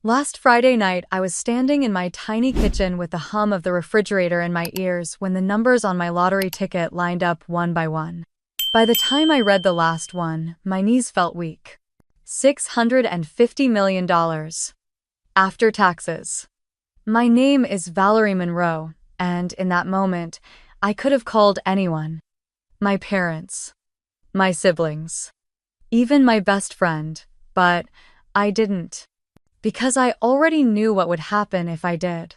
Last Friday night, I was standing in my tiny kitchen with the hum of the refrigerator in my ears when the numbers on my lottery ticket lined up one by one. By the time I read the last one, my knees felt weak. $650 million. After taxes. My name is Valerie Monroe, and in that moment, I could have called anyone. My parents. My siblings. Even my best friend, but I didn't. Because I already knew what would happen if I did.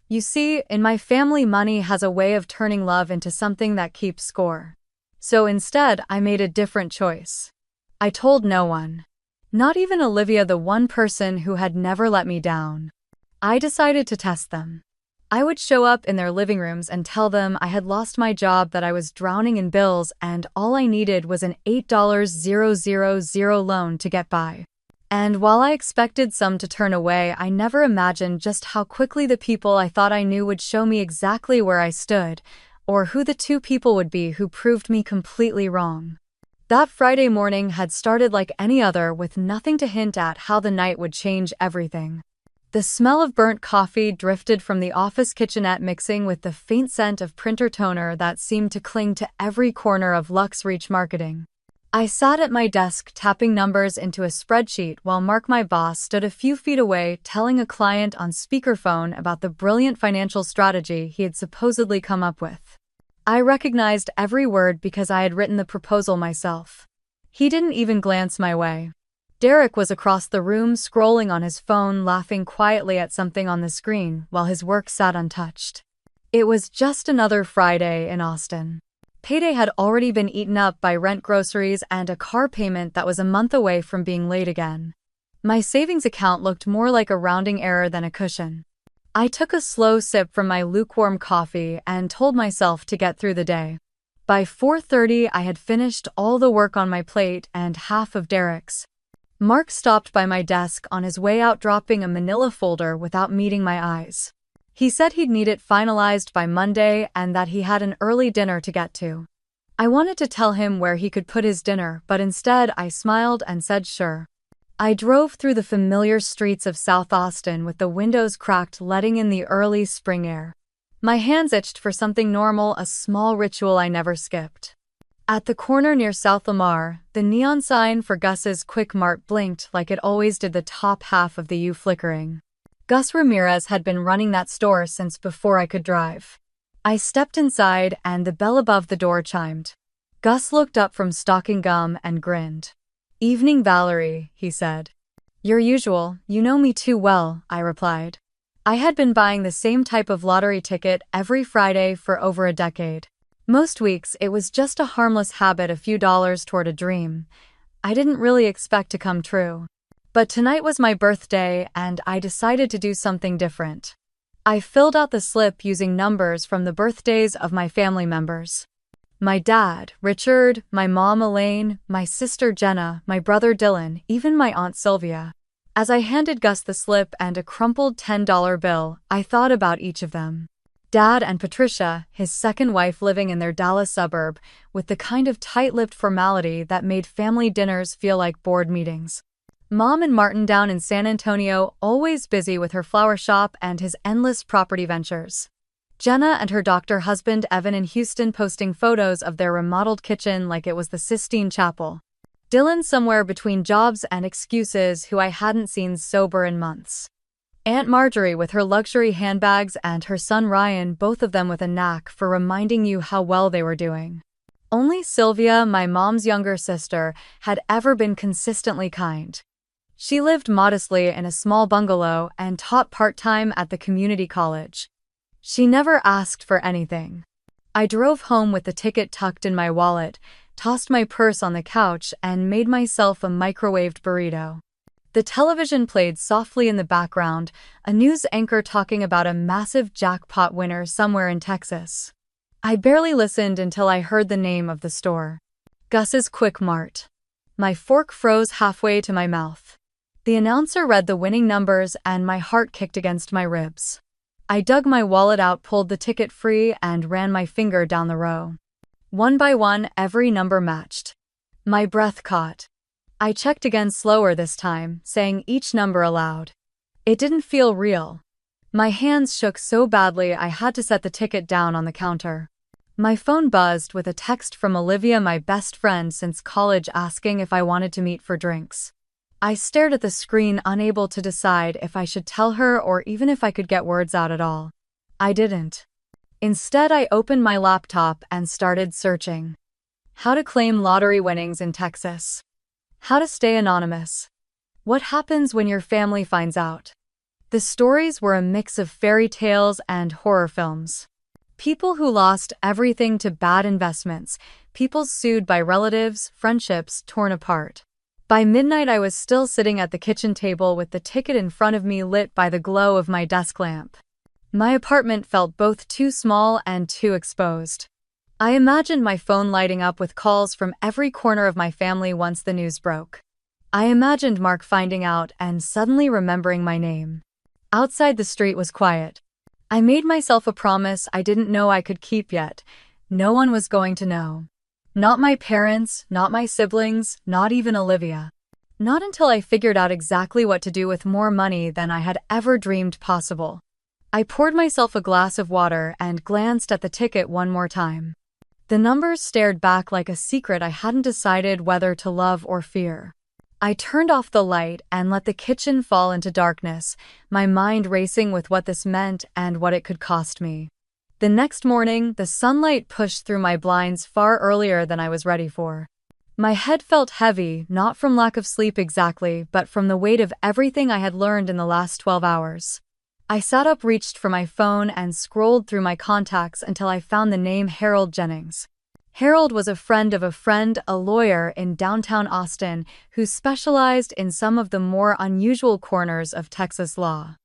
You see, in my family, money has a way of turning love into something that keeps score. So instead, I made a different choice. I told no one. Not even Olivia, the one person who had never let me down. I decided to test them. I would show up in their living rooms and tell them I had lost my job, that I was drowning in bills, and all I needed was an $8,000 loan to get by. And while I expected some to turn away, I never imagined just how quickly the people I thought I knew would show me exactly where I stood, or who the two people would be who proved me completely wrong. That Friday morning had started like any other, with nothing to hint at how the night would change everything. The smell of burnt coffee drifted from the office kitchenette, mixing with the faint scent of printer toner that seemed to cling to every corner of Lux Reach marketing. I sat at my desk tapping numbers into a spreadsheet while Mark, my boss, stood a few feet away telling a client on speakerphone about the brilliant financial strategy he had supposedly come up with. I recognized every word because I had written the proposal myself. He didn't even glance my way. Derek was across the room scrolling on his phone, laughing quietly at something on the screen while his work sat untouched. It was just another Friday in Austin. Payday had already been eaten up by rent, groceries, and a car payment that was a month away from being late again. My savings account looked more like a rounding error than a cushion. I took a slow sip from my lukewarm coffee and told myself to get through the day. By 4:30, I had finished all the work on my plate and half of Derek's. Mark stopped by my desk on his way out, dropping a manila folder without meeting my eyes. He said he'd need it finalized by Monday and that he had an early dinner to get to. I wanted to tell him where he could put his dinner, but instead I smiled and said sure. I drove through the familiar streets of South Austin with the windows cracked, letting in the early spring air. My hands itched for something normal, a small ritual I never skipped. At the corner near South Lamar, the neon sign for Gus's Quick Mart blinked like it always did, the top half of the U flickering. Gus Ramirez had been running that store since before I could drive. I stepped inside and the bell above the door chimed. Gus looked up from stocking gum and grinned. "Evening, Valerie," he said. "Your usual, you know me too well," I replied. I had been buying the same type of lottery ticket every Friday for over a decade. Most weeks it was just a harmless habit, a few dollars toward a dream I didn't really expect to come true. But tonight was my birthday, and I decided to do something different. I filled out the slip using numbers from the birthdays of my family members. My dad, Richard, my mom, Elaine, my sister, Jenna, my brother, Dylan, even my aunt, Sylvia. As I handed Gus the slip and a crumpled $10 bill, I thought about each of them. Dad and Patricia, his second wife, living in their Dallas suburb, with the kind of tight-lipped formality that made family dinners feel like board meetings. Mom and Martin down in San Antonio, always busy with her flower shop and his endless property ventures. Jenna and her doctor husband Evan in Houston, posting photos of their remodeled kitchen like it was the Sistine Chapel. Dylan somewhere between jobs and excuses, who I hadn't seen sober in months. Aunt Marjorie with her luxury handbags and her son Ryan, both of them with a knack for reminding you how well they were doing. Only Sylvia, my mom's younger sister, had ever been consistently kind. She lived modestly in a small bungalow and taught part-time at the community college. She never asked for anything. I drove home with the ticket tucked in my wallet, tossed my purse on the couch, and made myself a microwaved burrito. The television played softly in the background, a news anchor talking about a massive jackpot winner somewhere in Texas. I barely listened until I heard the name of the store. Gus's Quick Mart. My fork froze halfway to my mouth. The announcer read the winning numbers and my heart kicked against my ribs. I dug my wallet out, pulled the ticket free, and ran my finger down the row. One by one, every number matched. My breath caught. I checked again, slower this time, saying each number aloud. It didn't feel real. My hands shook so badly I had to set the ticket down on the counter. My phone buzzed with a text from Olivia, my best friend since college, asking if I wanted to meet for drinks. I stared at the screen, unable to decide if I should tell her or even if I could get words out at all. I didn't. Instead, I opened my laptop and started searching. How to claim lottery winnings in Texas. How to stay anonymous. What happens when your family finds out? The stories were a mix of fairy tales and horror films. People who lost everything to bad investments, people sued by relatives, friendships torn apart. By midnight, I was still sitting at the kitchen table with the ticket in front of me, lit by the glow of my desk lamp. My apartment felt both too small and too exposed. I imagined my phone lighting up with calls from every corner of my family once the news broke. I imagined Mark finding out and suddenly remembering my name. Outside, the street was quiet. I made myself a promise I didn't know I could keep yet. No one was going to know. Not my parents, not my siblings, not even Olivia. Not until I figured out exactly what to do with more money than I had ever dreamed possible. I poured myself a glass of water and glanced at the ticket one more time. The numbers stared back like a secret I hadn't decided whether to love or fear. I turned off the light and let the kitchen fall into darkness, my mind racing with what this meant and what it could cost me. The next morning, the sunlight pushed through my blinds far earlier than I was ready for. My head felt heavy, not from lack of sleep exactly, but from the weight of everything I had learned in the last 12 hours. I sat up, reached for my phone, and scrolled through my contacts until I found the name Harold Jennings. Harold was a friend of a friend, a lawyer in downtown Austin who specialized in some of the more unusual corners of Texas law.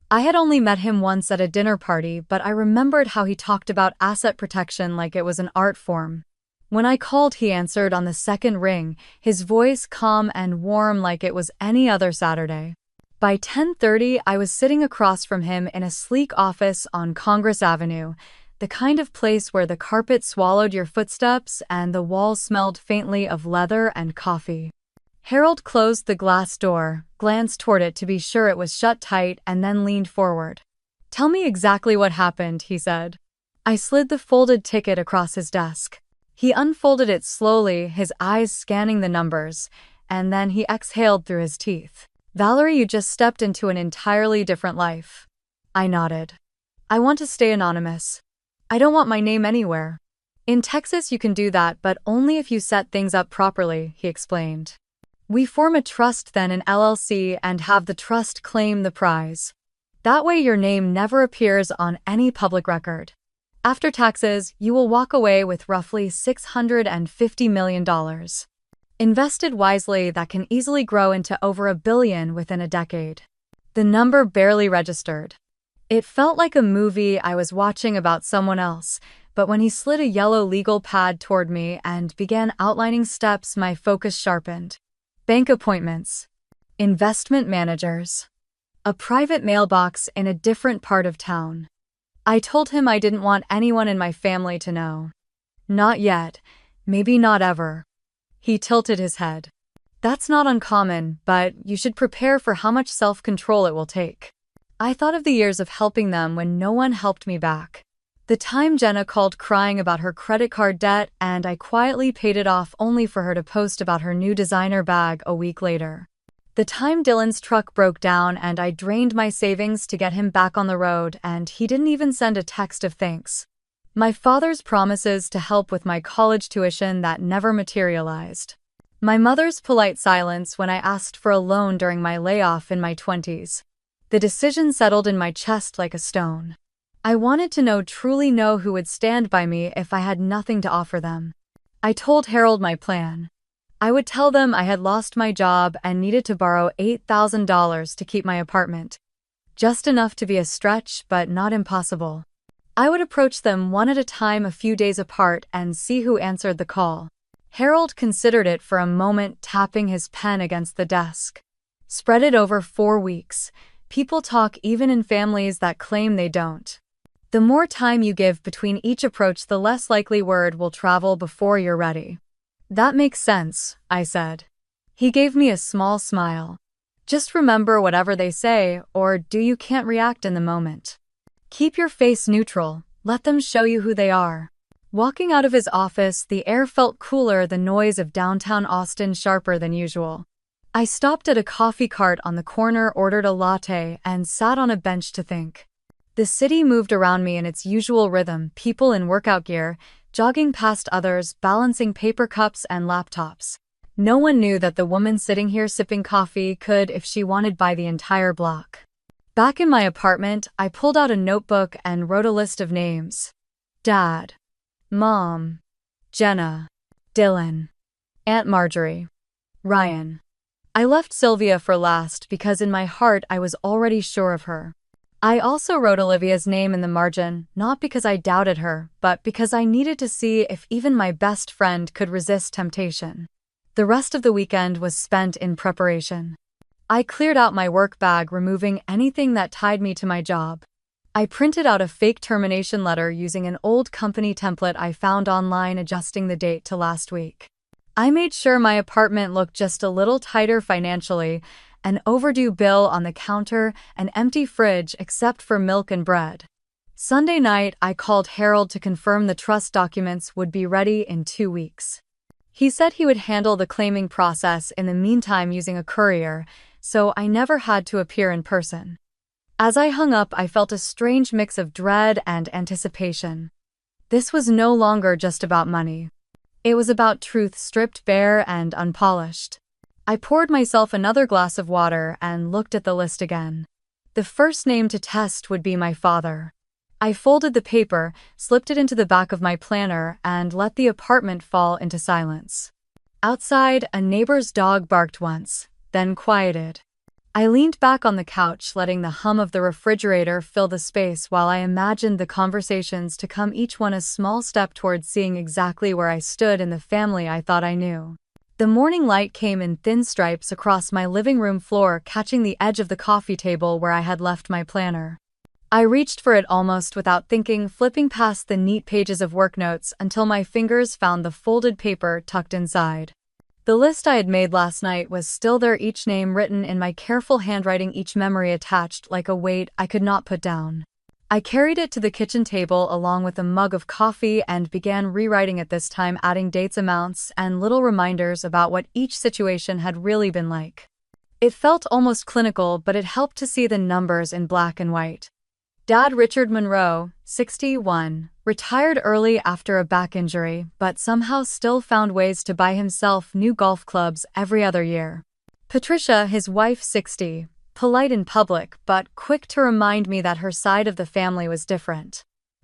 I had only met him once at a dinner party, but I remembered how he talked about asset protection like it was an art form. When I called, he answered on the second ring, his voice calm and warm like it was any other Saturday. By 10:30, I was sitting across from him in a sleek office on Congress Avenue, the kind of place where the carpet swallowed your footsteps and the walls smelled faintly of leather and coffee. Harold closed the glass door, glanced toward it to be sure it was shut tight, and then leaned forward. "Tell me exactly what happened," he said. I slid the folded ticket across his desk. He unfolded it slowly, his eyes scanning the numbers, and then he exhaled through his teeth. "Valerie, you just stepped into an entirely different life." I nodded. "I want to stay anonymous. I don't want my name anywhere." "In Texas you can do that, but only if you set things up properly," he explained. "We form a trust, then an LLC, and have the trust claim the prize. That way your name never appears on any public record. After taxes, you will walk away with roughly $650 million. Invested wisely, that can easily grow into over $1 billion within a decade." The number barely registered. It felt like a movie I was watching about someone else, but when he slid a yellow legal pad toward me and began outlining steps, my focus sharpened. Bank appointments. Investment managers. A private mailbox in a different part of town. I told him I didn't want anyone in my family to know. "Not yet. Maybe not ever." He tilted his head. "That's not uncommon, but you should prepare for how much self-control it will take." I thought of the years of helping them when no one helped me back. The time Jenna called crying about her credit card debt and I quietly paid it off only for her to post about her new designer bag a week later. The time Dylan's truck broke down and I drained my savings to get him back on the road and he didn't even send a text of thanks. My father's promises to help with my college tuition that never materialized. My mother's polite silence when I asked for a loan during my layoff in my 20s. The decision settled in my chest like a stone. I wanted to truly know who would stand by me if I had nothing to offer them. I told Harold my plan. I would tell them I had lost my job and needed to borrow $8,000 to keep my apartment. Just enough to be a stretch, but not impossible. I would approach them one at a time, a few days apart, and see who answered the call. Harold considered it for a moment, tapping his pen against the desk. "Spread it over 4 weeks. People talk even in families that claim they don't. The more time you give between each approach, the less likely word will travel before you're ready." "That makes sense," I said. He gave me a small smile. Just remember whatever they say, or do you can't react in the moment. Keep your face neutral, let them show you who they are. Walking out of his office, the air felt cooler, the noise of downtown Austin sharper than usual. I stopped at a coffee cart on the corner, ordered a latte, and sat on a bench to think. The city moved around me in its usual rhythm, people in workout gear, jogging past others, balancing paper cups and laptops. No one knew that the woman sitting here sipping coffee could, if she wanted, buy the entire block. Back in my apartment, I pulled out a notebook and wrote a list of names. Dad. Mom. Jenna. Dylan. Aunt Marjorie. Ryan. I left Sylvia for last because in my heart I was already sure of her. I also wrote Olivia's name in the margin, not because I doubted her, but because I needed to see if even my best friend could resist temptation. The rest of the weekend was spent in preparation. I cleared out my work bag, removing anything that tied me to my job. I printed out a fake termination letter using an old company template I found online, adjusting the date to last week. I made sure my apartment looked just a little tighter financially, an overdue bill on the counter, an empty fridge except for milk and bread. Sunday night, I called Harold to confirm the trust documents would be ready in 2 weeks. He said he would handle the claiming process in the meantime using a courier, so I never had to appear in person. As I hung up, I felt a strange mix of dread and anticipation. This was no longer just about money. It was about truth stripped bare and unpolished. I poured myself another glass of water and looked at the list again. The first name to test would be my father. I folded the paper, slipped it into the back of my planner, and let the apartment fall into silence. Outside, a neighbor's dog barked once, then quieted. I leaned back on the couch, letting the hum of the refrigerator fill the space while I imagined the conversations to come, each one a small step towards seeing exactly where I stood in the family I thought I knew. The morning light came in thin stripes across my living room floor, catching the edge of the coffee table where I had left my planner. I reached for it almost without thinking, flipping past the neat pages of work notes until my fingers found the folded paper tucked inside. The list I had made last night was still there, each name written in my careful handwriting, each memory attached like a weight I could not put down. I carried it to the kitchen table along with a mug of coffee and began rewriting it, this time adding dates, amounts, and little reminders about what each situation had really been like. It felt almost clinical, but it helped to see the numbers in black and white. Dad Richard Monroe, 61, retired early after a back injury, but somehow still found ways to buy himself new golf clubs every other year. Patricia, his wife, 60, polite in public, but quick to remind me that her side of the family was different.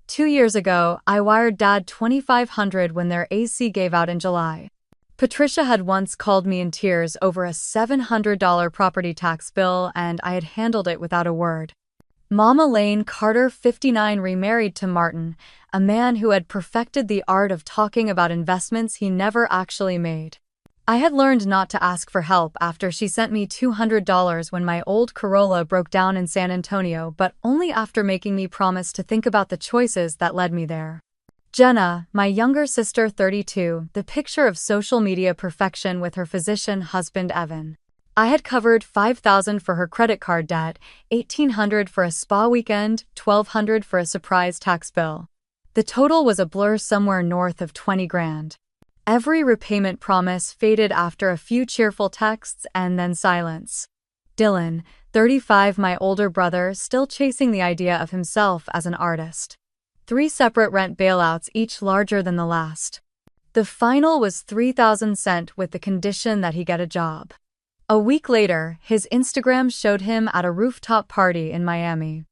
2 years ago, I wired Dad $2,500 when their AC gave out in July. Patricia had once called me in tears over a $700 property tax bill, and I had handled it without a word. Mama Lane Carter, 59, remarried to Martin, a man who had perfected the art of talking about investments he never actually made. I had learned not to ask for help after she sent me $200 when my old Corolla broke down in San Antonio, but only after making me promise to think about the choices that led me there. Jenna, my younger sister, 32, the picture of social media perfection with her physician husband Evan. I had covered $5,000 for her credit card debt, $1,800 for a spa weekend, $1,200 for a surprise tax bill. The total was a blur, somewhere north of 20 grand. Every repayment promise faded after a few cheerful texts and then silence. Dylan, 35, my older brother, still chasing the idea of himself as an artist. 3 separate rent bailouts, each larger than the last. The final was $3,000 sent with the condition that he get a job. A week later, his Instagram showed him at a rooftop party in Miami.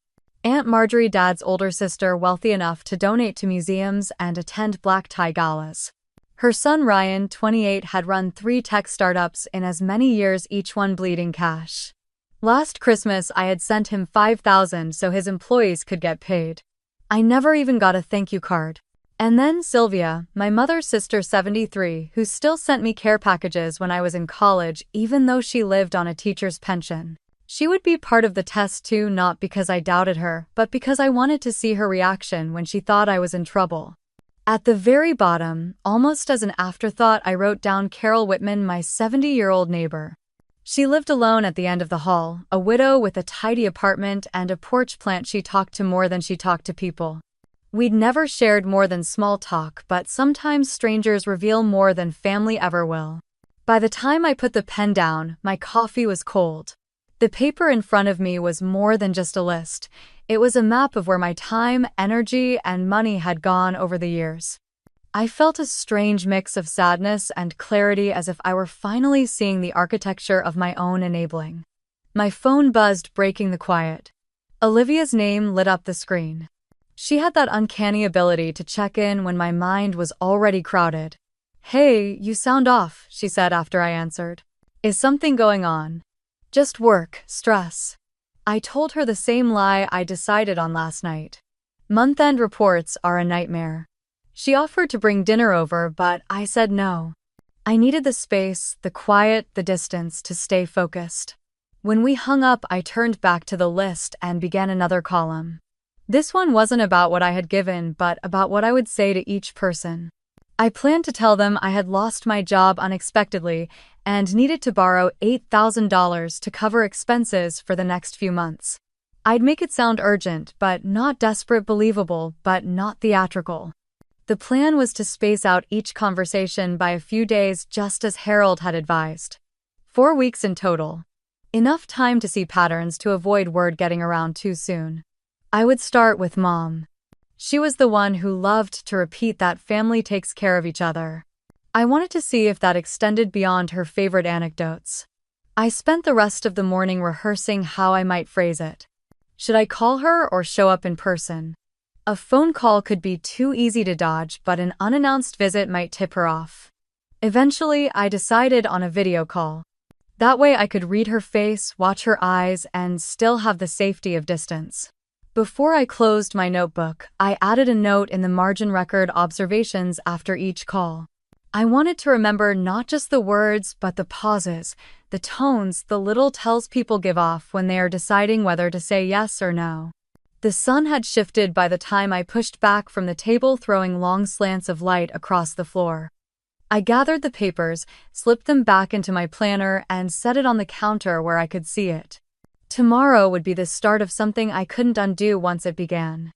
Aunt Marjorie, Dad's older sister, wealthy enough to donate to museums and attend black tie galas. Her son Ryan, 28, had run 3 tech startups in as many years, each one bleeding cash. Last Christmas, I had sent him $5,000 so his employees could get paid. I never even got a thank you card. And then Sylvia, my mother's sister, 73, who still sent me care packages when I was in college, even though she lived on a teacher's pension. She would be part of the test too, not because I doubted her, but because I wanted to see her reaction when she thought I was in trouble. At the very bottom, almost as an afterthought, I wrote down Carol Whitman, my 70-year-old neighbor. She lived alone at the end of the hall, a widow with a tidy apartment and a porch plant she talked to more than she talked to people. We'd never shared more than small talk, but sometimes strangers reveal more than family ever will. By the time I put the pen down, my coffee was cold. The paper in front of me was more than just a list. It was a map of where my time, energy, and money had gone over the years. I felt a strange mix of sadness and clarity, as if I were finally seeing the architecture of my own enabling. My phone buzzed, breaking the quiet. Olivia's name lit up the screen. She had that uncanny ability to check in when my mind was already crowded. "Hey, you sound off," she said after I answered. "Is something going on?" "Just work, stress." I told her the same lie I decided on last night. Month-end reports are a nightmare. She offered to bring dinner over, but I said no. I needed the space, the quiet, the distance to stay focused. When we hung up, I turned back to the list and began another column. This one wasn't about what I had given, but about what I would say to each person. I planned to tell them I had lost my job unexpectedly and needed to borrow $8,000 to cover expenses for the next few months. I'd make it sound urgent, but not desperate, believable, but not theatrical. The plan was to space out each conversation by a few days, just as Harold had advised. 4 weeks in total. Enough time to see patterns to avoid word getting around too soon. I would start with Mom. She was the one who loved to repeat that family takes care of each other. I wanted to see if that extended beyond her favorite anecdotes. I spent the rest of the morning rehearsing how I might phrase it. Should I call her or show up in person? A phone call could be too easy to dodge, but an unannounced visit might tip her off. Eventually, I decided on a video call. That way I could read her face, watch her eyes, and still have the safety of distance. Before I closed my notebook, I added a note in the margin: record observations after each call. I wanted to remember not just the words, but the pauses, the tones, the little tells people give off when they are deciding whether to say yes or no. The sun had shifted by the time I pushed back from the table, throwing long slants of light across the floor. I gathered the papers, slipped them back into my planner, and set it on the counter where I could see it. Tomorrow would be the start of something I couldn't undo once it began.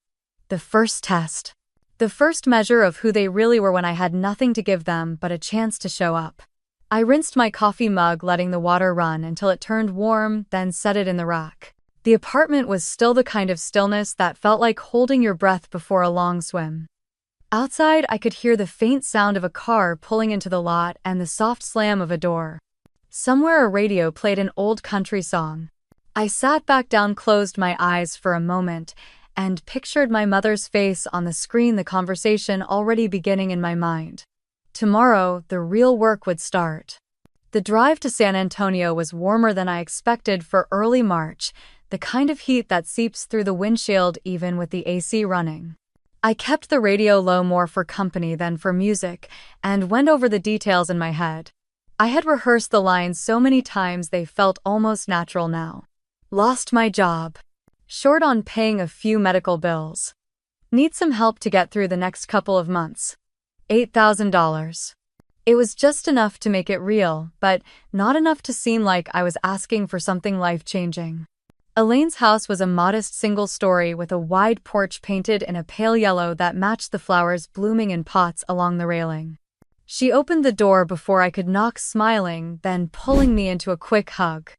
The first test. The first measure of who they really were when I had nothing to give them but a chance to show up. I rinsed my coffee mug, letting the water run until it turned warm, then set it in the rack. The apartment was still the kind of stillness that felt like holding your breath before a long swim. Outside, I could hear the faint sound of a car pulling into the lot and the soft slam of a door. Somewhere a radio played an old country song. I sat back down, closed my eyes for a moment, and pictured my mother's face on the screen, the conversation already beginning in my mind. Tomorrow, the real work would start. The drive to San Antonio was warmer than I expected for early March, the kind of heat that seeps through the windshield even with the AC running. I kept the radio low, more for company than for music, and went over the details in my head. I had rehearsed the lines so many times they felt almost natural now. Lost my job. Short on paying a few medical bills. Need some help to get through the next couple of months. $8,000. It was just enough to make it real, but not enough to seem like I was asking for something life-changing. Elaine's house was a modest single story with a wide porch painted in a pale yellow that matched the flowers blooming in pots along the railing. She opened the door before I could knock, smiling, then pulling me into a quick hug.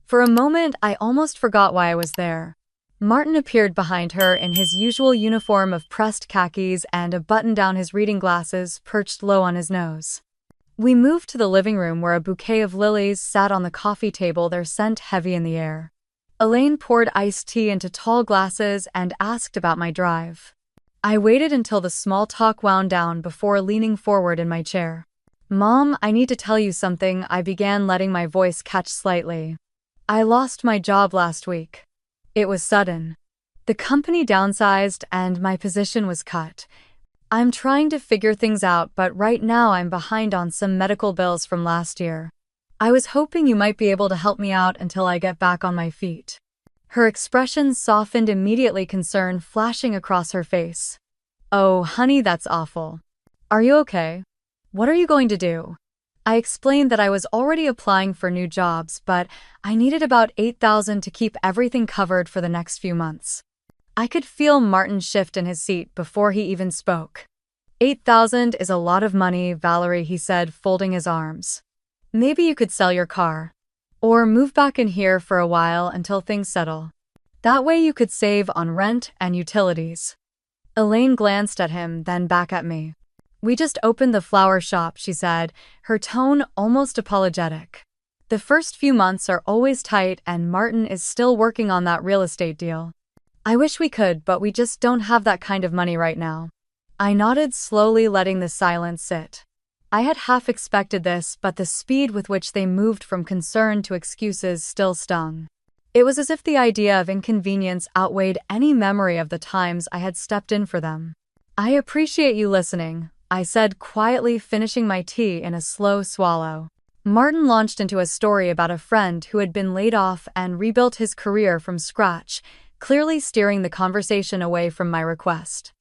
For a moment, I almost forgot why I was there. Martin appeared behind her in his usual uniform of pressed khakis and a button down, his reading glasses perched low on his nose. We moved to the living room where a bouquet of lilies sat on the coffee table, their scent heavy in the air. Elaine poured iced tea into tall glasses and asked about my drive. I waited until the small talk wound down before leaning forward in my chair. "Mom, I need to tell you something," I began, letting my voice catch slightly. "I lost my job last week. It was sudden. The company downsized and my position was cut. I'm trying to figure things out, but right now I'm behind on some medical bills from last year. I was hoping you might be able to help me out until I get back on my feet." Her expression softened immediately, concern flashing across her face. "Oh, honey, that's awful. Are you okay? What are you going to do?" I explained that I was already applying for new jobs, but I needed about $8,000 to keep everything covered for the next few months. I could feel Martin shift in his seat before he even spoke. $8,000 is a lot of money, Valerie, he said, folding his arms. Maybe you could sell your car. Or move back in here for a while until things settle. That way you could save on rent and utilities. Elaine glanced at him, then back at me. We just opened the flower shop, she said, her tone almost apologetic. The first few months are always tight and Martin is still working on that real estate deal. I wish we could, but we just don't have that kind of money right now. I nodded slowly, letting the silence sit. I had half expected this, but the speed with which they moved from concern to excuses still stung. It was as if the idea of inconvenience outweighed any memory of the times I had stepped in for them. I appreciate you listening, I said quietly, finishing my tea in a slow swallow. Martin launched into a story about a friend who had been laid off and rebuilt his career from scratch, clearly steering the conversation away from my request.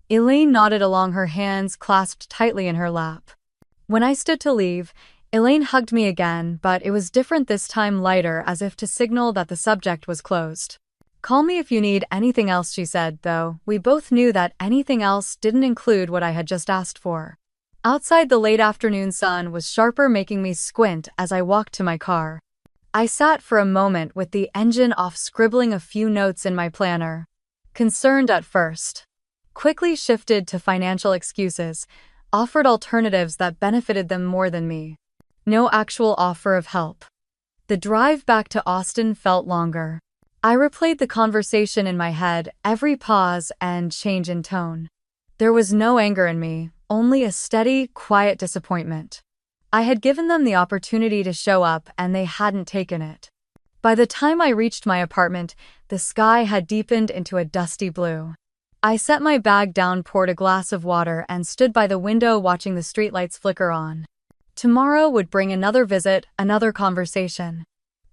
Elaine nodded along, her hands clasped tightly in her lap. When I stood to leave, Elaine hugged me again, but it was different this time, lighter, as if to signal that the subject was closed. Call me if you need anything else, she said, though we both knew that anything else didn't include what I had just asked for. Outside, the late afternoon sun was sharper, making me squint as I walked to my car. I sat for a moment with the engine off, scribbling a few notes in my planner. Concerned at first. Quickly shifted to financial excuses, offered alternatives that benefited them more than me. No actual offer of help. The drive back to Austin felt longer. I replayed the conversation in my head, every pause and change in tone. There was no anger in me, only a steady, quiet disappointment. I had given them the opportunity to show up and they hadn't taken it. By the time I reached my apartment, the sky had deepened into a dusty blue. I set my bag down, poured a glass of water, and stood by the window watching the streetlights flicker on. Tomorrow would bring another visit, another conversation.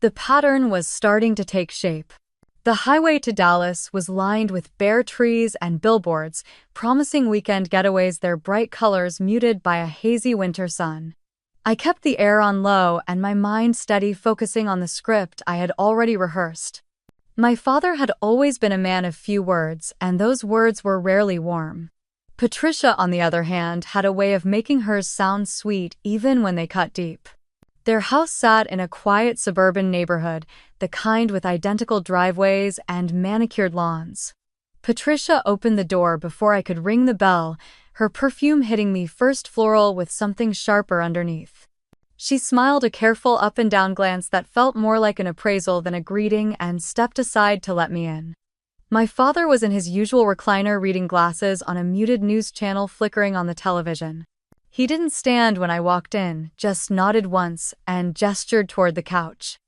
The pattern was starting to take shape. The highway to Dallas was lined with bare trees and billboards, promising weekend getaways, their bright colors muted by a hazy winter sun. I kept the air on low and my mind steady, focusing on the script I had already rehearsed. My father had always been a man of few words, and those words were rarely warm. Patricia, on the other hand, had a way of making hers sound sweet even when they cut deep. Their house sat in a quiet suburban neighborhood, the kind with identical driveways and manicured lawns. Patricia opened the door before I could ring the bell, her perfume hitting me first, floral with something sharper underneath. She smiled, a careful up-and-down glance that felt more like an appraisal than a greeting, and stepped aside to let me in. My father was in his usual recliner, reading, glasses on, a muted news channel flickering on the television. He didn't stand when I walked in, just nodded once and gestured toward the couch.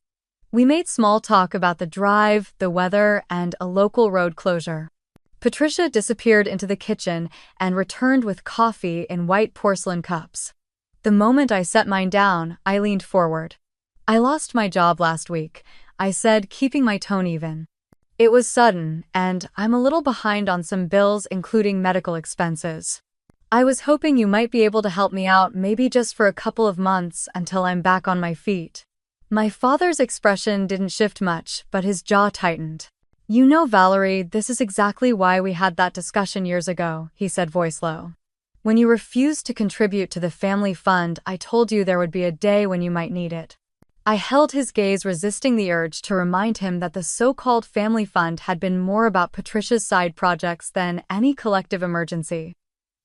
We made small talk about the drive, the weather, and a local road closure. Patricia disappeared into the kitchen and returned with coffee in white porcelain cups. The moment I set mine down, I leaned forward. I lost my job last week, I said, keeping my tone even. It was sudden, and I'm a little behind on some bills, including medical expenses. I was hoping you might be able to help me out, maybe just for a couple of months until I'm back on my feet. My father's expression didn't shift much, but his jaw tightened. You know, Valerie, this is exactly why we had that discussion years ago, he said, voice low. When you refused to contribute to the family fund, I told you there would be a day when you might need it. I held his gaze, resisting the urge to remind him that the so-called family fund had been more about Patricia's side projects than any collective emergency.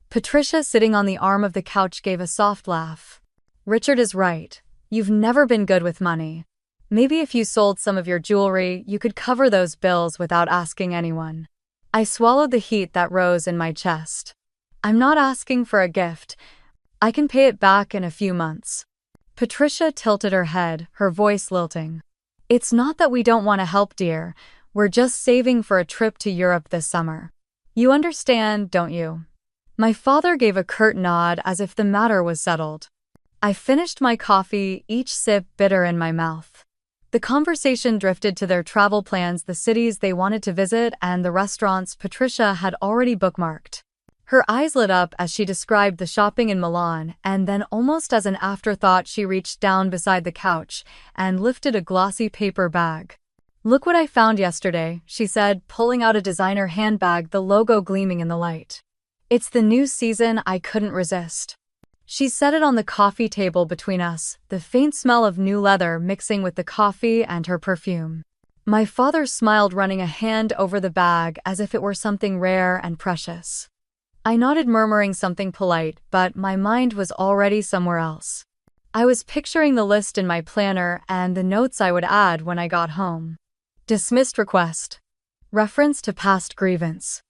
Patricia, sitting on the arm of the couch, gave a soft laugh. Richard is right. You've never been good with money. Maybe if you sold some of your jewelry, you could cover those bills without asking anyone. I swallowed the heat that rose in my chest. I'm not asking for a gift. I can pay it back in a few months. Patricia tilted her head, her voice lilting. It's not that we don't want to help, dear. We're just saving for a trip to Europe this summer. You understand, don't you? My father gave a curt nod, as if the matter was settled. I finished my coffee, each sip bitter in my mouth. The conversation drifted to their travel plans, the cities they wanted to visit, and the restaurants Patricia had already bookmarked. Her eyes lit up as she described the shopping in Milan, and then almost as an afterthought she reached down beside the couch and lifted a glossy paper bag. "Look what I found yesterday," she said, pulling out a designer handbag, the logo gleaming in the light. "It's the new season, I couldn't resist." She set it on the coffee table between us, the faint smell of new leather mixing with the coffee and her perfume. My father smiled, running a hand over the bag as if it were something rare and precious. I nodded, murmuring something polite, but my mind was already somewhere else. I was picturing the list in my planner and the notes I would add when I got home. Dismissed request. Reference to past grievance.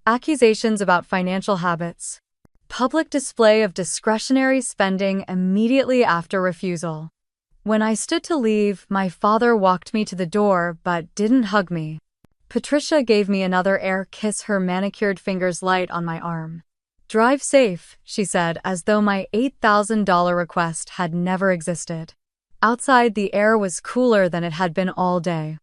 Accusations about financial habits. Public display of discretionary spending immediately after refusal. When I stood to leave, my father walked me to the door but didn't hug me. Patricia gave me another air kiss, her manicured fingers light on my arm. "Drive safe," she said, as though my $8,000 request had never existed. Outside, the air was cooler than it had been all day.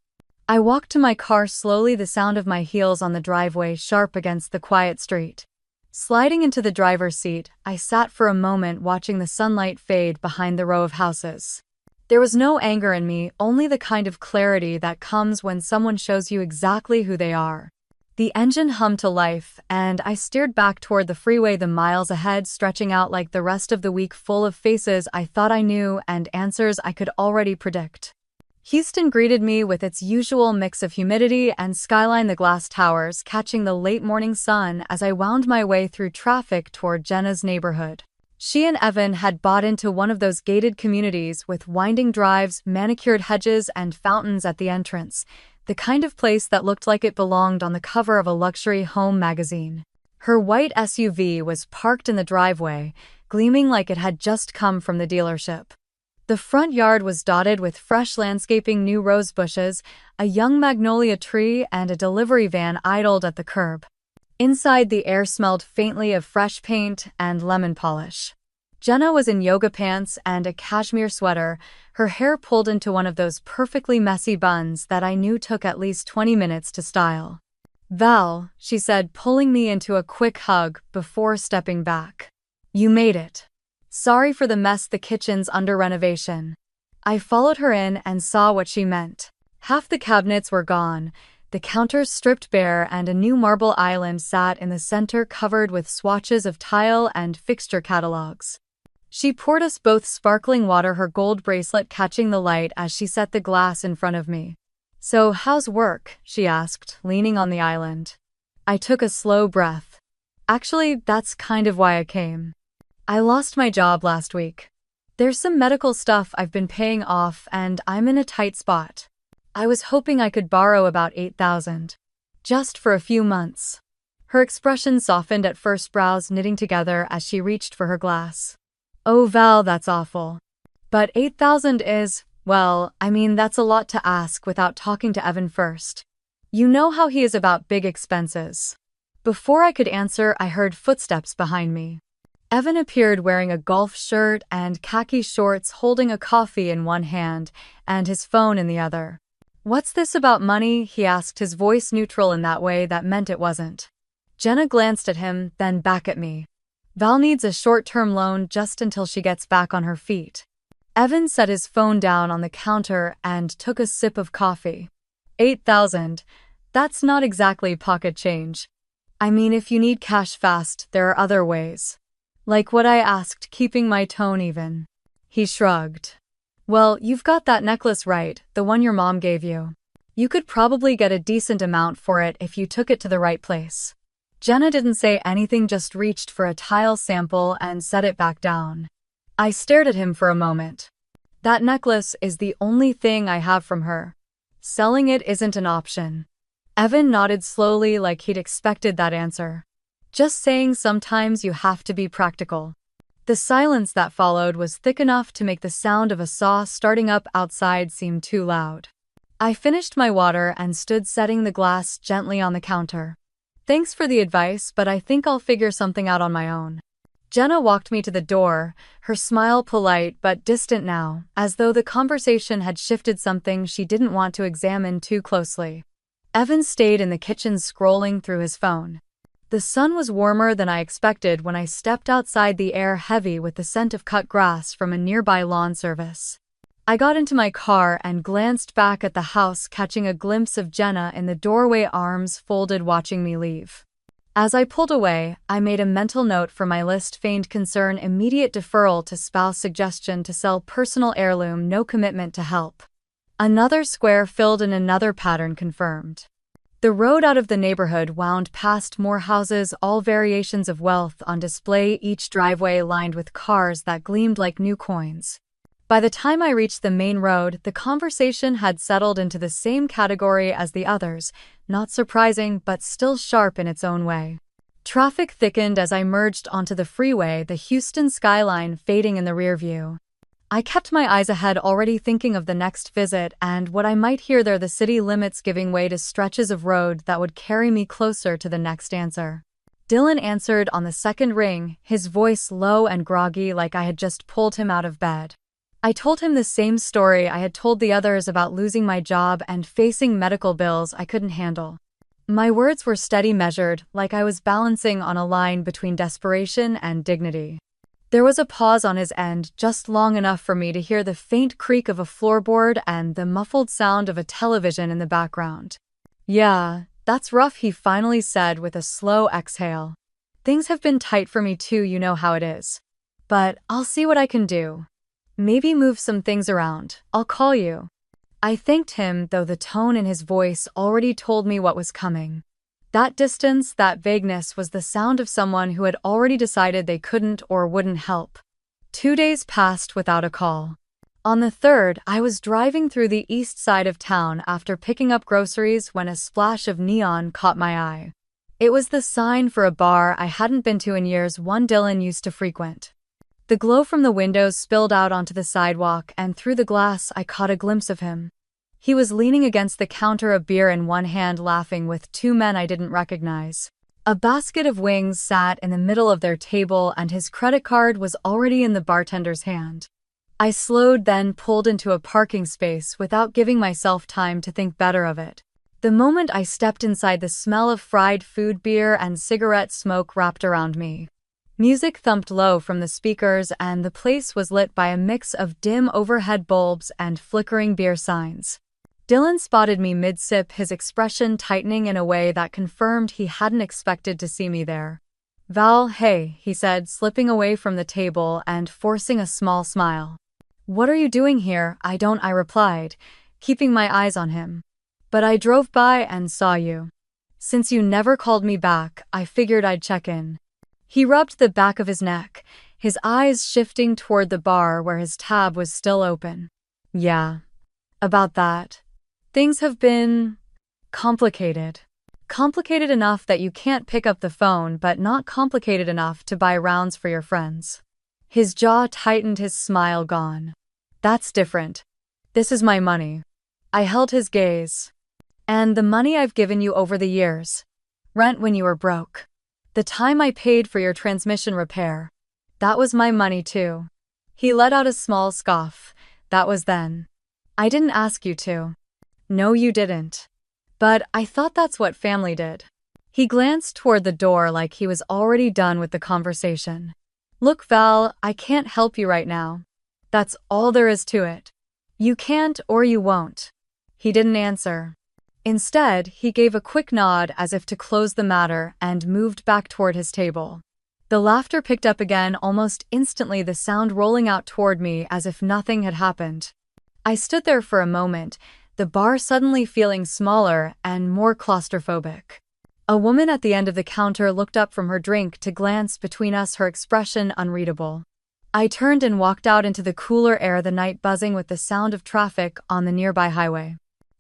I walked to my car slowly, the sound of my heels on the driveway sharp against the quiet street. Sliding into the driver's seat, I sat for a moment watching the sunlight fade behind the row of houses. There was no anger in me, only the kind of clarity that comes when someone shows you exactly who they are. The engine hummed to life, and I steered back toward the freeway, the miles ahead stretching out like the rest of the week, full of faces I thought I knew and answers I could already predict. Houston greeted me with its usual mix of humidity and skyline, the glass towers catching the late morning sun as I wound my way through traffic toward Jenna's neighborhood. She and Evan had bought into one of those gated communities with winding drives, manicured hedges, and fountains at the entrance, the kind of place that looked like it belonged on the cover of a luxury home magazine. Her white SUV was parked in the driveway, gleaming like it had just come from the dealership. The front yard was dotted with fresh landscaping, new rose bushes, a young magnolia tree, and a delivery van idled at the curb. Inside, the air smelled faintly of fresh paint and lemon polish. Jenna was in yoga pants and a cashmere sweater, her hair pulled into one of those perfectly messy buns that I knew took at least 20 minutes to style. "Val," she said, pulling me into a quick hug before stepping back. "You made it. Sorry for the mess, the kitchen's under renovation." I followed her in and saw what she meant. Half the cabinets were gone, the counters stripped bare, and a new marble island sat in the center, covered with swatches of tile and fixture catalogs. She poured us both sparkling water, her gold bracelet catching the light as she set the glass in front of me. "So, how's work?" she asked, leaning on the island. I took a slow breath. "Actually, that's kind of why I came. I lost my job last week. There's some medical stuff I've been paying off, and I'm in a tight spot. I was hoping I could borrow about $8,000. Just for a few months." Her expression softened at first, brows knitting together as she reached for her glass. "Oh Val, that's awful. But $8,000 is, well, I mean, that's a lot to ask without talking to Evan first. You know how he is about big expenses." Before I could answer, I heard footsteps behind me. Evan appeared wearing a golf shirt and khaki shorts, holding a coffee in one hand and his phone in the other. "What's this about money?" he asked, his voice neutral in that way that meant it wasn't. Jenna glanced at him, then back at me. "Val needs a short-term loan just until she gets back on her feet." Evan set his phone down on the counter and took a sip of coffee. $8,000? That's not exactly pocket change. I mean, if you need cash fast, there are other ways. "Like what?" I asked, keeping my tone even. He shrugged. "Well, you've got that necklace, right? The one your mom gave you. You could probably get a decent amount for it if you took it to the right place." Jenna didn't say anything, just reached for a tile sample and set it back down. I stared at him for a moment. "That necklace is the only thing I have from her. Selling it isn't an option." Evan nodded slowly, like he'd expected that answer. "Just saying, sometimes you have to be practical." The silence that followed was thick enough to make the sound of a saw starting up outside seem too loud. I finished my water and stood setting the glass gently on the counter. "Thanks for the advice, but I think I'll figure something out on my own." Jenna walked me to the door, her smile polite but distant now, as though the conversation had shifted something she didn't want to examine too closely. Evan stayed in the kitchen, scrolling through his phone. The sun was warmer than I expected when I stepped outside, the air heavy with the scent of cut grass from a nearby lawn service. I got into my car and glanced back at the house, catching a glimpse of Jenna in the doorway, arms folded, watching me leave. As I pulled away, I made a mental note for my list: feigned concern, immediate deferral to spouse, suggestion to sell personal heirloom, no commitment to help. Another square filled and another pattern confirmed. The road out of the neighborhood wound past more houses, all variations of wealth on display, each driveway lined with cars that gleamed like new coins. By the time I reached the main road, the conversation had settled into the same category as the others, not surprising but still sharp in its own way. Traffic thickened as I merged onto the freeway, the Houston skyline fading in the rearview. I kept my eyes ahead, already thinking of the next visit and what I might hear there, the city limits giving way to stretches of road that would carry me closer to the next answer. Dylan answered on the second ring, his voice low and groggy, like I had just pulled him out of bed. I told him the same story I had told the others about losing my job and facing medical bills I couldn't handle. My words were steady, measured, like I was balancing on a line between desperation and dignity. There was a pause on his end, just long enough for me to hear the faint creak of a floorboard and the muffled sound of a television in the background. "Yeah, that's rough," he finally said with a slow exhale. "Things have been tight for me too, you know how it is. But I'll see what I can do. Maybe move some things around. I'll call you." I thanked him, though the tone in his voice already told me what was coming. That distance, that vagueness, was the sound of someone who had already decided they couldn't or wouldn't help. 2 days passed without a call. On the third, I was driving through the east side of town after picking up groceries when a splash of neon caught my eye. It was the sign for a bar I hadn't been to in years, one Dylan used to frequent. The glow from the windows spilled out onto the sidewalk, and through the glass I caught a glimpse of him. He was leaning against the counter, a beer in one hand, laughing with 2 men I didn't recognize. A basket of wings sat in the middle of their table, and his credit card was already in the bartender's hand. I slowed, then pulled into a parking space without giving myself time to think better of it. The moment I stepped inside, the smell of fried food, beer, and cigarette smoke wrapped around me. Music thumped low from the speakers, and the place was lit by a mix of dim overhead bulbs and flickering beer signs. Dylan spotted me mid-sip, his expression tightening in a way that confirmed he hadn't expected to see me there. "Val, hey," he said, slipping away from the table and forcing a small smile. "What are you doing here?" I replied, keeping my eyes on him. "But I drove by and saw you. Since you never called me back, I figured I'd check in." He rubbed the back of his neck, his eyes shifting toward the bar where his tab was still open. "Yeah. About that. Things have been complicated. Complicated enough that you can't pick up the phone, but not complicated enough to buy rounds for your friends." His jaw tightened, his smile gone. "That's different. This is my money." I held his gaze. "And the money I've given you over the years. Rent when you were broke. The time I paid for your transmission repair. That was my money too." He let out a small scoff. "That was then. I didn't ask you to." "No, you didn't. But I thought that's what family did." He glanced toward the door like he was already done with the conversation. "Look, Val, I can't help you right now. That's all there is to it. You can't or you won't." He didn't answer. Instead, he gave a quick nod as if to close the matter and moved back toward his table. The laughter picked up again almost instantly, the sound rolling out toward me as if nothing had happened. I stood there for a moment, the bar suddenly feeling smaller and more claustrophobic. A woman at the end of the counter looked up from her drink to glance between us, her expression unreadable. I turned and walked out into the cooler air, the night buzzing with the sound of traffic on the nearby highway.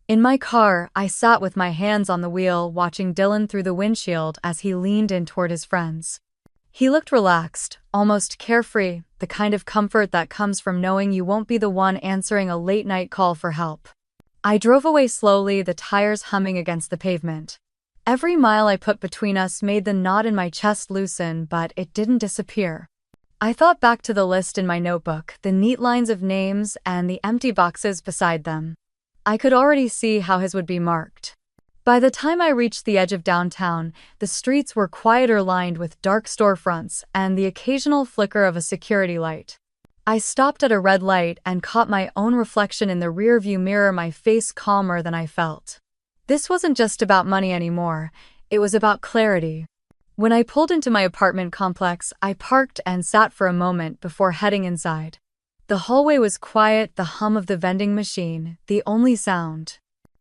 In my car, I sat with my hands on the wheel, watching Dylan through the windshield as he leaned in toward his friends. He looked relaxed, almost carefree, the kind of comfort that comes from knowing you won't be the one answering a late-night call for help. I drove away slowly, the tires humming against the pavement. Every mile I put between us made the knot in my chest loosen, but it didn't disappear. I thought back to the list in my notebook, the neat lines of names and the empty boxes beside them. I could already see how his would be marked. By the time I reached the edge of downtown, the streets were quieter, lined with dark storefronts and the occasional flicker of a security light. I stopped at a red light and caught my own reflection in the rearview mirror, my face calmer than I felt. This wasn't just about money anymore, it was about clarity. When I pulled into my apartment complex, I parked and sat for a moment before heading inside. The hallway was quiet, the hum of the vending machine, the only sound.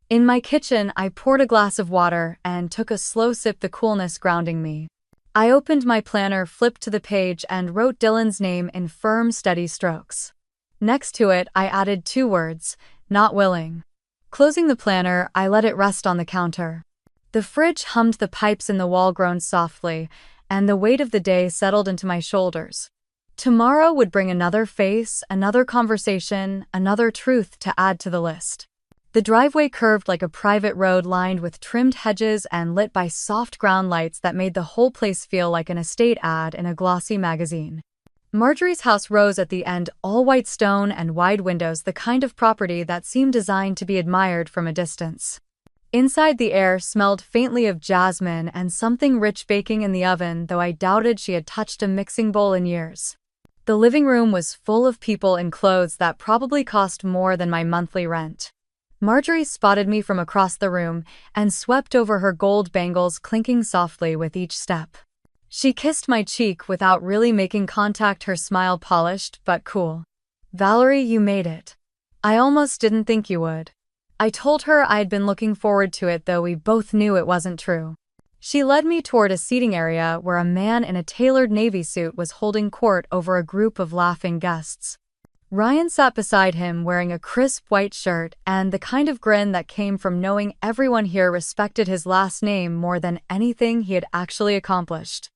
In my kitchen, I poured a glass of water and took a slow sip, the coolness grounding me. I opened my planner, flipped to the page, and wrote Dylan's name in firm, steady strokes. Next to it, I added 2 words, not willing. Closing the planner, I let it rest on the counter. The fridge hummed, the pipes in the wall groaned softly, and the weight of the day settled into my shoulders. Tomorrow would bring another face, another conversation, another truth to add to the list. The driveway curved like a private road, lined with trimmed hedges and lit by soft ground lights that made the whole place feel like an estate ad in a glossy magazine. Marjorie's house rose at the end, all white stone and wide windows, the kind of property that seemed designed to be admired from a distance. Inside, the air smelled faintly of jasmine and something rich baking in the oven, though I doubted she had touched a mixing bowl in years. The living room was full of people in clothes that probably cost more than my monthly rent. Marjorie spotted me from across the room and swept over, her gold bangles clinking softly with each step. She kissed my cheek without really making contact, her smile polished but cool. "Valerie, you made it. I almost didn't think you would." I told her I had been looking forward to it, though we both knew it wasn't true. She led me toward a seating area where a man in a tailored navy suit was holding court over a group of laughing guests. Ryan sat beside him, wearing a crisp white shirt and the kind of grin that came from knowing everyone here respected his last name more than anything he had actually accomplished.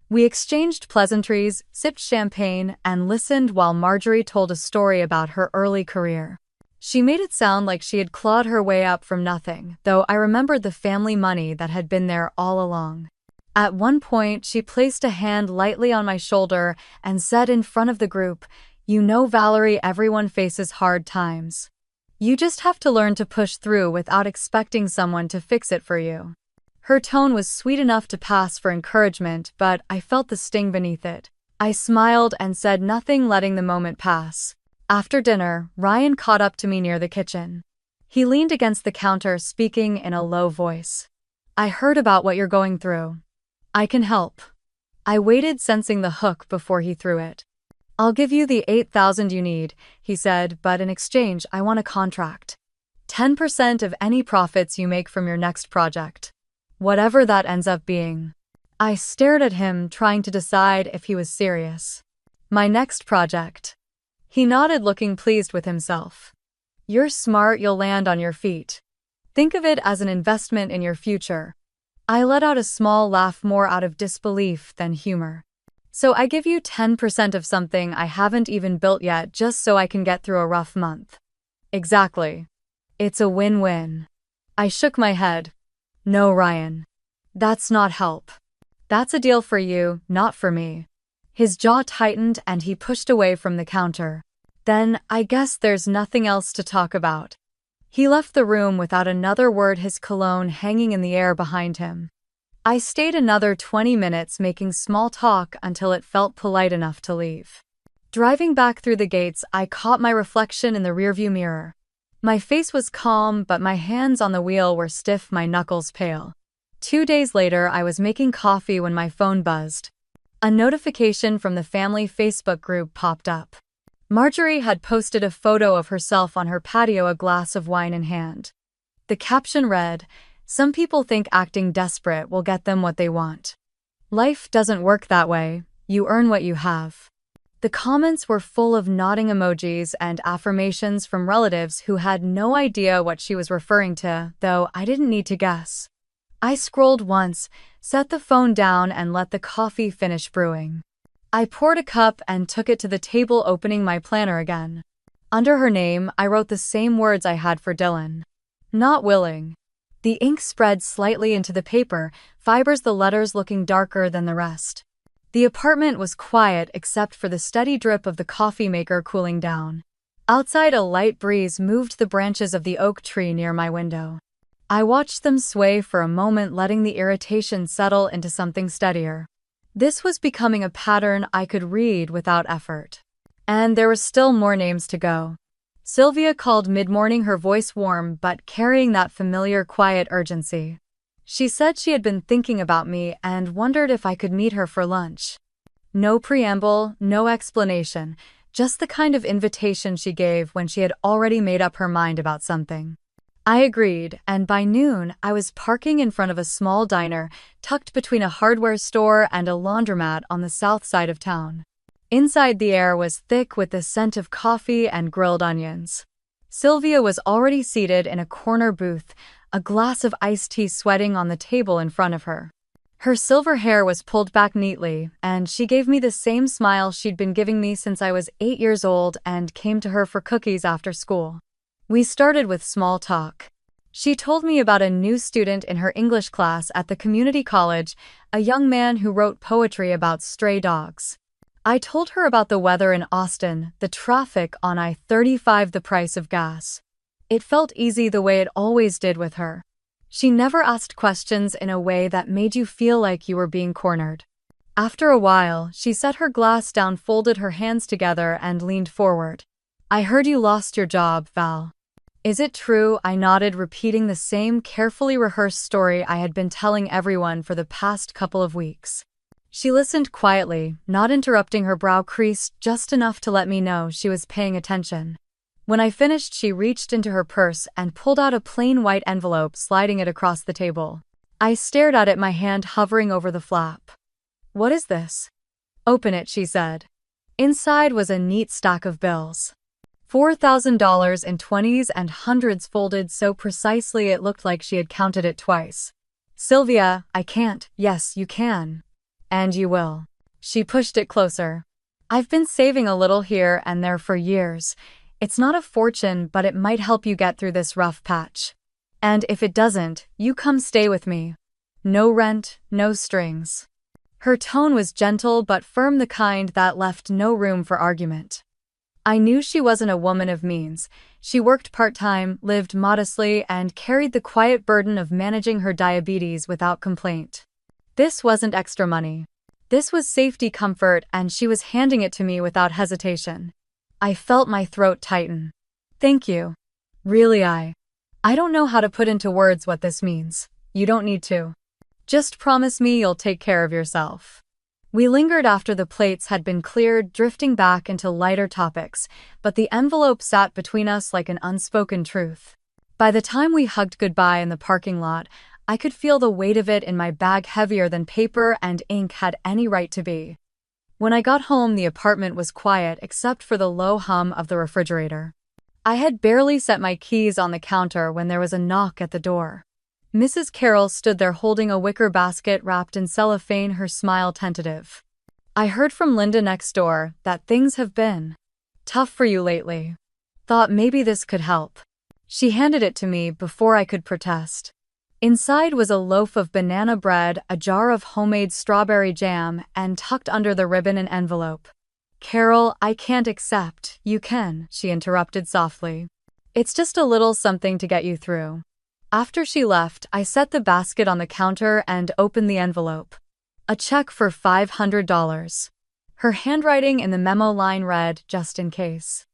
We exchanged pleasantries, sipped champagne, and listened while Marjorie told a story about her early career. She made it sound like she had clawed her way up from nothing, though I remembered the family money that had been there all along. At one point, she placed a hand lightly on my shoulder and said in front of the group, "You know, Valerie, everyone faces hard times. You just have to learn to push through without expecting someone to fix it for you." Her tone was sweet enough to pass for encouragement, but I felt the sting beneath it. I smiled and said nothing, letting the moment pass. After dinner, Ryan caught up to me near the kitchen. He leaned against the counter, speaking in a low voice. "I heard about what you're going through. I can help." I waited, sensing the hook before he threw it. "I'll give you the $8,000 you need," he said, "but in exchange, I want a contract. 10% of any profits you make from your next project. Whatever that ends up being." I stared at him, trying to decide if he was serious. "My next project." He nodded, looking pleased with himself. "You're smart, you'll land on your feet. Think of it as an investment in your future." I let out a small laugh, more out of disbelief than humor. "So I give you 10% of something I haven't even built yet, just so I can get through a rough month?" "Exactly. It's a win-win." I shook my head. "No, Ryan. That's not help. That's a deal for you, not for me." His jaw tightened and he pushed away from the counter. "Then, I guess there's nothing else to talk about." He left the room without another word, his cologne hanging in the air behind him. I stayed another 20 minutes, making small talk until it felt polite enough to leave. Driving back through the gates, I caught my reflection in the rearview mirror. My face was calm, but my hands on the wheel were stiff, my knuckles pale. 2 days later, I was making coffee when my phone buzzed. A notification from the family Facebook group popped up. Marjorie had posted a photo of herself on her patio, a glass of wine in hand. The caption read, "Some people think acting desperate will get them what they want. Life doesn't work that way, you earn what you have." The comments were full of nodding emojis and affirmations from relatives who had no idea what she was referring to, though I didn't need to guess. I scrolled once, set the phone down, and let the coffee finish brewing. I poured a cup and took it to the table, opening my planner again. Under her name, I wrote the same words I had for Dylan. "Not willing." The ink spread slightly into the paper, fibers, the letters looking darker than the rest. The apartment was quiet except for the steady drip of the coffee maker cooling down. Outside, a light breeze moved the branches of the oak tree near my window. I watched them sway for a moment, letting the irritation settle into something steadier. This was becoming a pattern I could read without effort. And there were still more names to go. Sylvia called mid-morning, her voice warm but carrying that familiar quiet urgency. She said she had been thinking about me and wondered if I could meet her for lunch. No preamble, no explanation, just the kind of invitation she gave when she had already made up her mind about something. I agreed, and by noon, I was parking in front of a small diner tucked between a hardware store and a laundromat on the south side of town. Inside, the air was thick with the scent of coffee and grilled onions. Sylvia was already seated in a corner booth, a glass of iced tea sweating on the table in front of her. Her silver hair was pulled back neatly, and she gave me the same smile she'd been giving me since I was 8 years old and came to her for cookies after school. We started with small talk. She told me about a new student in her English class at the community college, a young man who wrote poetry about stray dogs. I told her about the weather in Austin, the traffic on I-35, the price of gas. It felt easy the way it always did with her. She never asked questions in a way that made you feel like you were being cornered. After a while, she set her glass down, folded her hands together, and leaned forward. "I heard you lost your job, Val. Is it true?" I nodded, repeating the same carefully rehearsed story I had been telling everyone for the past couple of weeks. She listened quietly, not interrupting, her brow creased just enough to let me know she was paying attention. When I finished, she reached into her purse and pulled out a plain white envelope, sliding it across the table. I stared at it, my hand hovering over the flap. "What is this?" "Open it," she said. Inside was a neat stack of bills. $4,000 in 20s and hundreds, folded so precisely it looked like she had counted it twice. "Sylvia, I can't." "Yes, you can. And you will." She pushed it closer. "I've been saving a little here and there for years. It's not a fortune, but it might help you get through this rough patch. And if it doesn't, you come stay with me. No rent, no strings." Her tone was gentle but firm, the kind that left no room for argument. I knew she wasn't a woman of means. She worked part-time, lived modestly, and carried the quiet burden of managing her diabetes without complaint. This wasn't extra money. This was safety, comfort, and she was handing it to me without hesitation. I felt my throat tighten. "Thank you. Really, I don't know how to put into words what this means. You don't need to. Just promise me you'll take care of yourself." We lingered after the plates had been cleared, drifting back into lighter topics, but the envelope sat between us like an unspoken truth. By the time we hugged goodbye in the parking lot, I could feel the weight of it in my bag, heavier than paper and ink had any right to be. When I got home, the apartment was quiet except for the low hum of the refrigerator. I had barely set my keys on the counter when there was a knock at the door. Mrs. Carroll stood there holding a wicker basket wrapped in cellophane, her smile tentative. "I heard from Linda next door that things have been tough for you lately. Thought maybe this could help." She handed it to me before I could protest. Inside was a loaf of banana bread, a jar of homemade strawberry jam, and tucked under the ribbon an envelope. "Carol, I can't accept." "You can," she interrupted softly. "It's just a little something to get you through." After she left, I set the basket on the counter and opened the envelope. A check for $500. Her handwriting in the memo line read, "Just in case."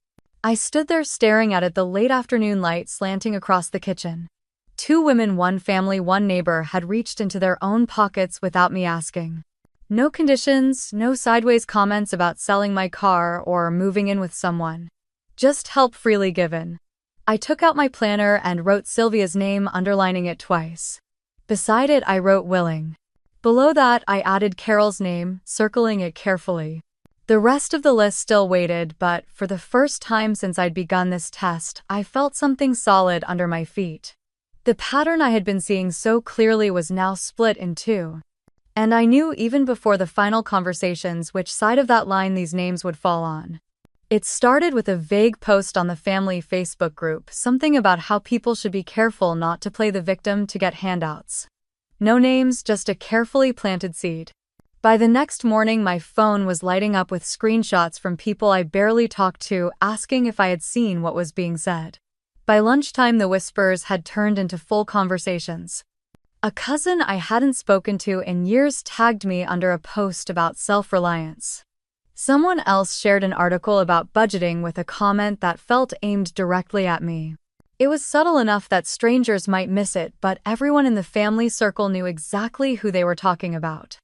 I stood there staring at it, the late afternoon light slanting across the kitchen. 2 women, 1 family, 1 neighbor had reached into their own pockets without me asking. No conditions, no sideways comments about selling my car or moving in with someone. Just help freely given. I took out my planner and wrote Sylvia's name, underlining it twice. Beside it, I wrote willing. Below that, I added Carol's name, circling it carefully. The rest of the list still waited, but for the first time since I'd begun this test, I felt something solid under my feet. The pattern I had been seeing so clearly was now split in 2. And I knew even before the final conversations which side of that line these names would fall on. It started with a vague post on the family Facebook group, something about how people should be careful not to play the victim to get handouts. No names, just a carefully planted seed. By the next morning, my phone was lighting up with screenshots from people I barely talked to, asking if I had seen what was being said. By lunchtime, the whispers had turned into full conversations. A cousin I hadn't spoken to in years tagged me under a post about self-reliance. Someone else shared an article about budgeting with a comment that felt aimed directly at me. It was subtle enough that strangers might miss it, but everyone in the family circle knew exactly who they were talking about.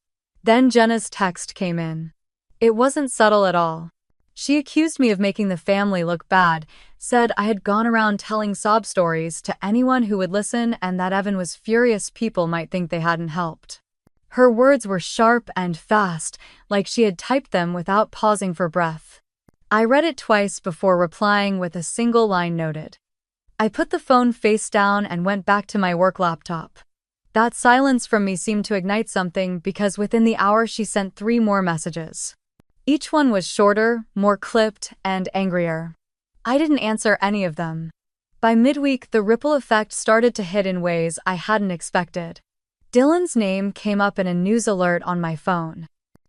Then Jenna's text came in. It wasn't subtle at all. She accused me of making the family look bad, said I had gone around telling sob stories to anyone who would listen and that Evan was furious people might think they hadn't helped. Her words were sharp and fast, like she had typed them without pausing for breath. I read it twice before replying with a single line noted. I put the phone face down and went back to my work laptop. That silence from me seemed to ignite something because within the hour she sent 3 more messages. Each one was shorter, more clipped, and angrier. I didn't answer any of them. By midweek, the ripple effect started to hit in ways I hadn't expected. Dylan's name came up in a news alert on my phone.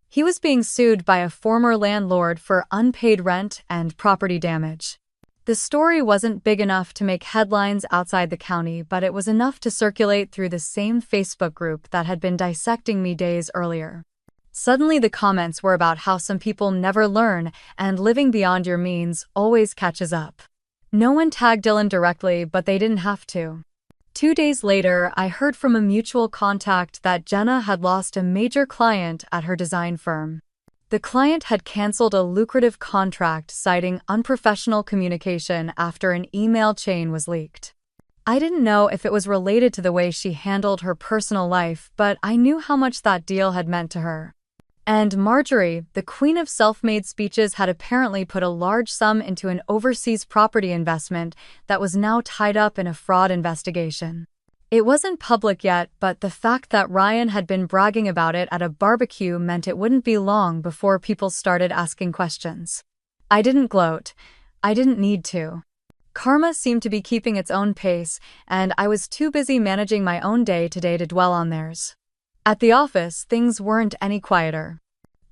He was being sued by a former landlord for unpaid rent and property damage. The story wasn't big enough to make headlines outside the county, but it was enough to circulate through the same Facebook group that had been dissecting me days earlier. Suddenly the comments were about how some people never learn and living beyond your means always catches up. No one tagged Dylan directly, but they didn't have to. 2 days later, I heard from a mutual contact that Jenna had lost a major client at her design firm. The client had canceled a lucrative contract citing unprofessional communication after an email chain was leaked. I didn't know if it was related to the way she handled her personal life, but I knew how much that deal had meant to her. And Marjorie, the queen of self-made speeches, had apparently put a large sum into an overseas property investment that was now tied up in a fraud investigation. It wasn't public yet, but the fact that Ryan had been bragging about it at a barbecue meant it wouldn't be long before people started asking questions. I didn't gloat. I didn't need to. Karma seemed to be keeping its own pace, and I was too busy managing my own day-to-day to dwell on theirs. At the office, things weren't any quieter.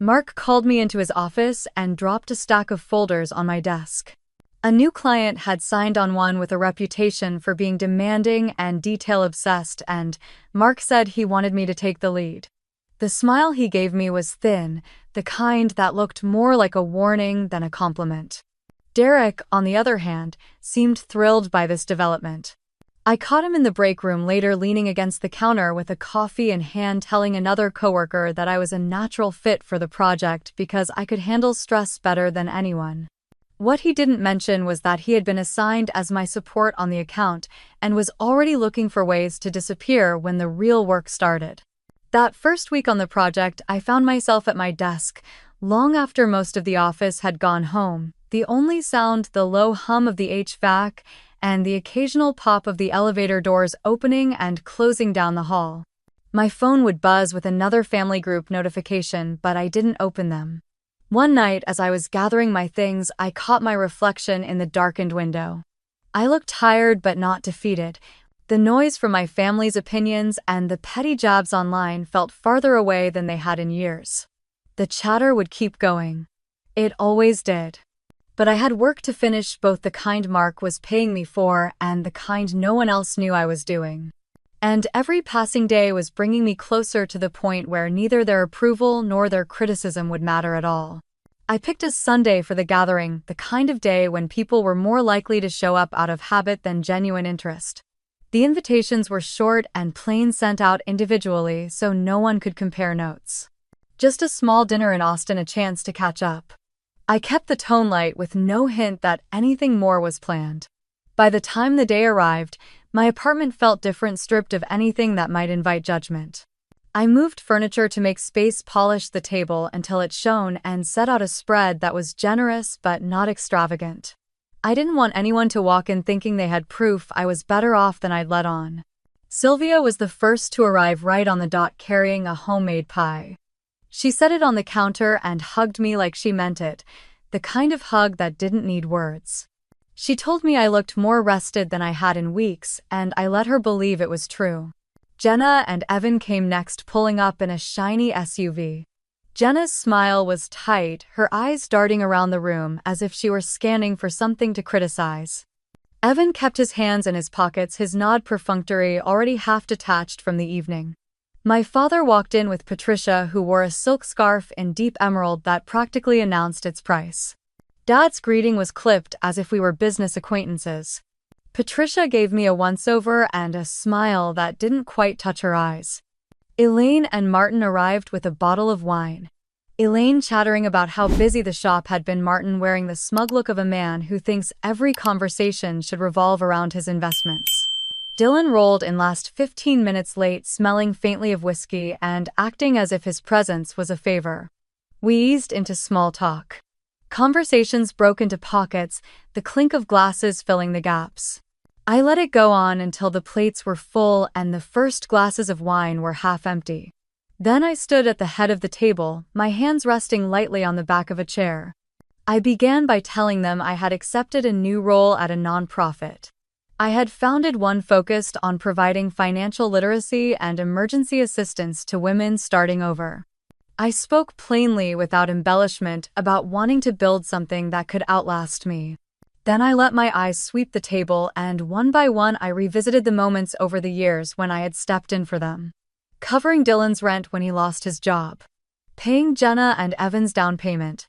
Mark called me into his office and dropped a stack of folders on my desk. A new client had signed on one with a reputation for being demanding and detail-obsessed, and Mark said he wanted me to take the lead. The smile he gave me was thin, the kind that looked more like a warning than a compliment. Derek, on the other hand, seemed thrilled by this development. I caught him in the break room later leaning against the counter with a coffee in hand telling another coworker that I was a natural fit for the project because I could handle stress better than anyone. What he didn't mention was that he had been assigned as my support on the account and was already looking for ways to disappear when the real work started. That first week on the project, I found myself at my desk, long after most of the office had gone home, the only sound the low hum of the HVAC and the occasional pop of the elevator doors opening and closing down the hall. My phone would buzz with another family group notification, but I didn't open them. One night, as I was gathering my things, I caught my reflection in the darkened window. I looked tired but not defeated. The noise from my family's opinions and the petty jabs online felt farther away than they had in years. The chatter would keep going. It always did. But I had work to finish, both the kind Mark was paying me for and the kind no one else knew I was doing. And every passing day was bringing me closer to the point where neither their approval nor their criticism would matter at all. I picked a Sunday for the gathering, the kind of day when people were more likely to show up out of habit than genuine interest. The invitations were short and plain, sent out individually so no one could compare notes. Just a small dinner in Austin, a chance to catch up. I kept the tone light with no hint that anything more was planned. By the time the day arrived, my apartment felt different, stripped of anything that might invite judgment. I moved furniture to make space, polished the table until it shone, and set out a spread that was generous but not extravagant. I didn't want anyone to walk in thinking they had proof I was better off than I'd let on. Sylvia was the first to arrive right on the dot, carrying a homemade pie. She set it on the counter and hugged me like she meant it, the kind of hug that didn't need words. She told me I looked more rested than I had in weeks, and I let her believe it was true. Jenna and Evan came next, pulling up in a shiny SUV. Jenna's smile was tight, her eyes darting around the room as if she were scanning for something to criticize. Evan kept his hands in his pockets, his nod perfunctory, already half detached from the evening. My father walked in with Patricia, who wore a silk scarf in deep emerald that practically announced its price. Dad's greeting was clipped as if we were business acquaintances. Patricia gave me a once-over and a smile that didn't quite touch her eyes. Elaine and Martin arrived with a bottle of wine. Elaine chattering about how busy the shop had been, Martin wearing the smug look of a man who thinks every conversation should revolve around his investments. Dylan rolled in last 15 minutes late, smelling faintly of whiskey and acting as if his presence was a favor. We eased into small talk. Conversations broke into pockets, the clink of glasses filling the gaps. I let it go on until the plates were full and the first glasses of wine were half empty. Then I stood at the head of the table, my hands resting lightly on the back of a chair. I began by telling them I had accepted a new role at a nonprofit. I had founded one focused on providing financial literacy and emergency assistance to women starting over. I spoke plainly without embellishment about wanting to build something that could outlast me. Then I let my eyes sweep the table, and one by one I revisited the moments over the years when I had stepped in for them. Covering Dylan's rent when he lost his job. Paying Jenna and Evan's down payment.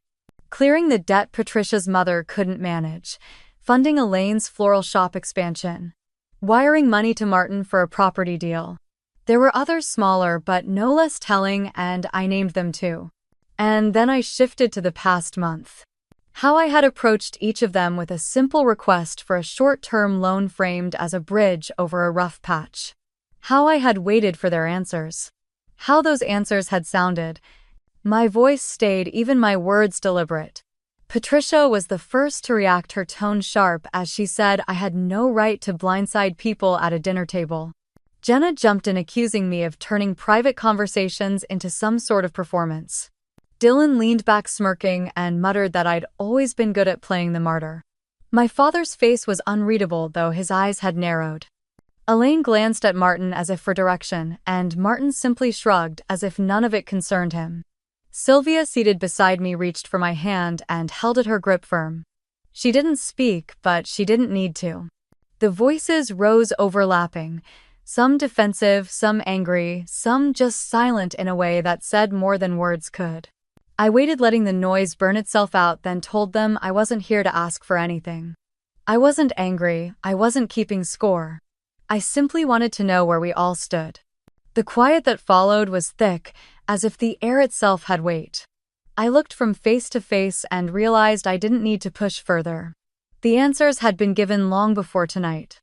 Clearing the debt Patricia's mother couldn't manage. Funding Elaine's floral shop expansion. Wiring money to Martin for a property deal. There were others smaller but no less telling, and I named them too. And then I shifted to the past month. How I had approached each of them with a simple request for a short-term loan framed as a bridge over a rough patch. How I had waited for their answers. How those answers had sounded. My voice stayed, even my words deliberate. Patricia was the first to react, her tone sharp as she said I had no right to blindside people at a dinner table. Jenna jumped in, accusing me of turning private conversations into some sort of performance. Dylan leaned back smirking and muttered that I'd always been good at playing the martyr. My father's face was unreadable, though his eyes had narrowed. Elaine glanced at Martin as if for direction, and Martin simply shrugged as if none of it concerned him. Sylvia, seated beside me, reached for my hand and held at her grip firm. She didn't speak, but she didn't need to. The voices rose overlapping, some defensive, some angry, some just silent in a way that said more than words could. I waited, letting the noise burn itself out, then told them I wasn't here to ask for anything. I wasn't angry, I wasn't keeping score. I simply wanted to know where we all stood. The quiet that followed was thick, as if the air itself had weight. I looked from face to face and realized I didn't need to push further. The answers had been given long before tonight.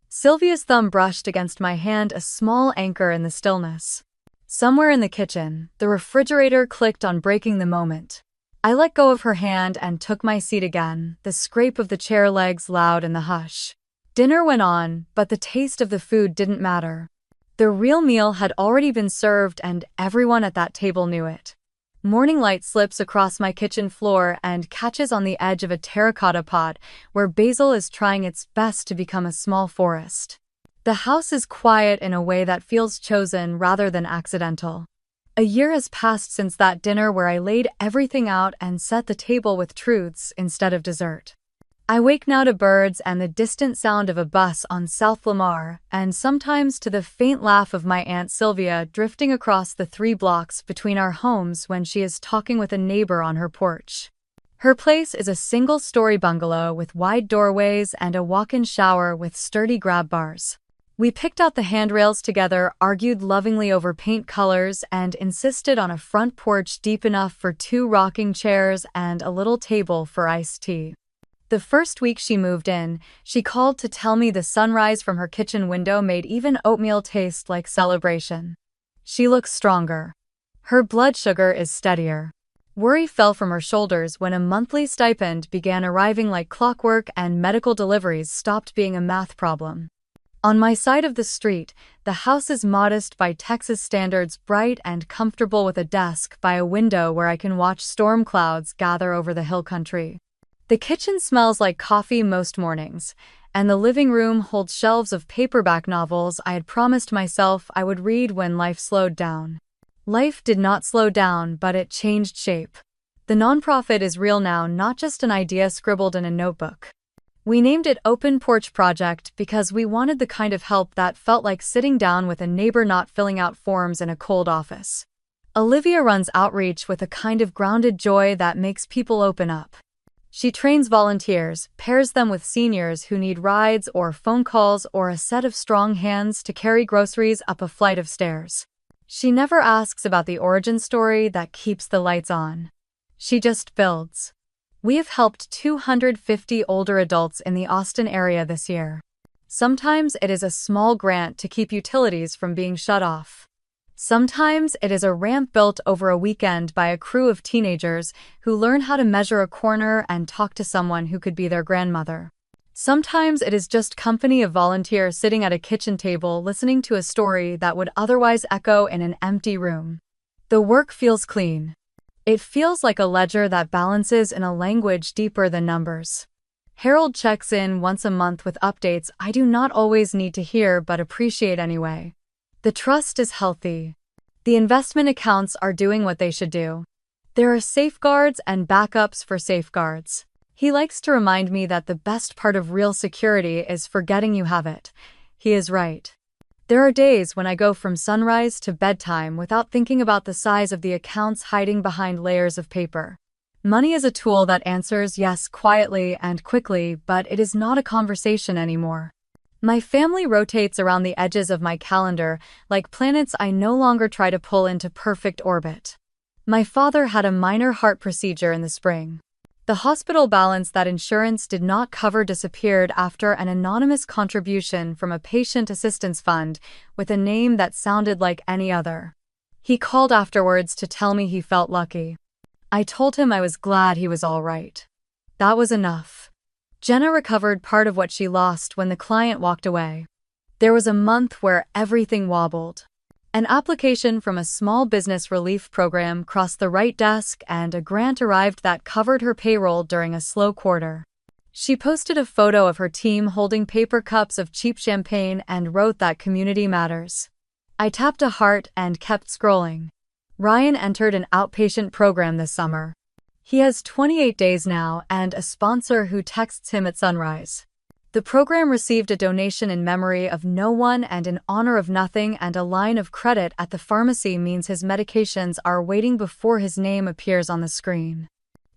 Sylvia's thumb brushed against my hand, a small anchor in the stillness. Somewhere in the kitchen, the refrigerator clicked on, breaking the moment. I let go of her hand and took my seat again, the scrape of the chair legs loud in the hush. Dinner went on, but the taste of the food didn't matter. The real meal had already been served, and everyone at that table knew it. Morning light slips across my kitchen floor and catches on the edge of a terracotta pot where basil is trying its best to become a small forest. The house is quiet in a way that feels chosen rather than accidental. A year has passed since that dinner where I laid everything out and set the table with truths instead of dessert. I wake now to birds and the distant sound of a bus on South Lamar, and sometimes to the faint laugh of my Aunt Sylvia drifting across the 3 blocks between our homes when she is talking with a neighbor on her porch. Her place is a single-story bungalow with wide doorways and a walk-in shower with sturdy grab bars. We picked out the handrails together, argued lovingly over paint colors, and insisted on a front porch deep enough for 2 rocking chairs and a little table for iced tea. The first week she moved in, she called to tell me the sunrise from her kitchen window made even oatmeal taste like celebration. She looks stronger. Her blood sugar is steadier. Worry fell from her shoulders when a monthly stipend began arriving like clockwork and medical deliveries stopped being a math problem. On my side of the street, the house is modest by Texas standards, bright and comfortable with a desk by a window where I can watch storm clouds gather over the hill country. The kitchen smells like coffee most mornings, and the living room holds shelves of paperback novels I had promised myself I would read when life slowed down. Life did not slow down, but it changed shape. The nonprofit is real now, not just an idea scribbled in a notebook. We named it Open Porch Project because we wanted the kind of help that felt like sitting down with a neighbor, not filling out forms in a cold office. Olivia runs outreach with a kind of grounded joy that makes people open up. She trains volunteers, pairs them with seniors who need rides or phone calls or a set of strong hands to carry groceries up a flight of stairs. She never asks about the origin story that keeps the lights on. She just builds. We have helped 250 older adults in the Austin area this year. Sometimes it is a small grant to keep utilities from being shut off. Sometimes it is a ramp built over a weekend by a crew of teenagers who learn how to measure a corner and talk to someone who could be their grandmother. Sometimes it is just company of volunteers sitting at a kitchen table listening to a story that would otherwise echo in an empty room. The work feels clean. It feels like a ledger that balances in a language deeper than numbers. Harold checks in once a month with updates I do not always need to hear but appreciate anyway. The trust is healthy. The investment accounts are doing what they should do. There are safeguards and backups for safeguards. He likes to remind me that the best part of real security is forgetting you have it. He is right. There are days when I go from sunrise to bedtime without thinking about the size of the accounts hiding behind layers of paper. Money is a tool that answers yes quietly and quickly, but it is not a conversation anymore. My family rotates around the edges of my calendar like planets I no longer try to pull into perfect orbit. My father had a minor heart procedure in the spring. The hospital balance that insurance did not cover disappeared after an anonymous contribution from a patient assistance fund with a name that sounded like any other. He called afterwards to tell me he felt lucky. I told him I was glad he was all right. That was enough. Jenna recovered part of what she lost when the client walked away. There was a month where everything wobbled. An application from a small business relief program crossed the right desk and a grant arrived that covered her payroll during a slow quarter. She posted a photo of her team holding paper cups of cheap champagne and wrote that community matters. I tapped a heart and kept scrolling. Ryan entered an outpatient program this summer. He has 28 days now and a sponsor who texts him at sunrise. The program received a donation in memory of no one and in honor of nothing, and a line of credit at the pharmacy means his medications are waiting before his name appears on the screen.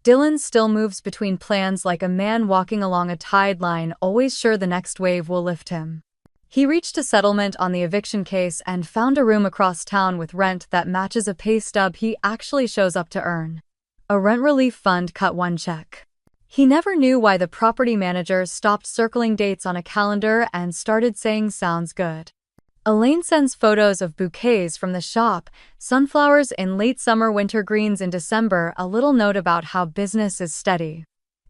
Dylan still moves between plans like a man walking along a tide line, always sure the next wave will lift him. He reached a settlement on the eviction case and found a room across town with rent that matches a pay stub he actually shows up to earn. A rent relief fund cut one check. He never knew why the property manager stopped circling dates on a calendar and started saying sounds good. Elaine sends photos of bouquets from the shop, sunflowers in late summer, winter greens in December, a little note about how business is steady.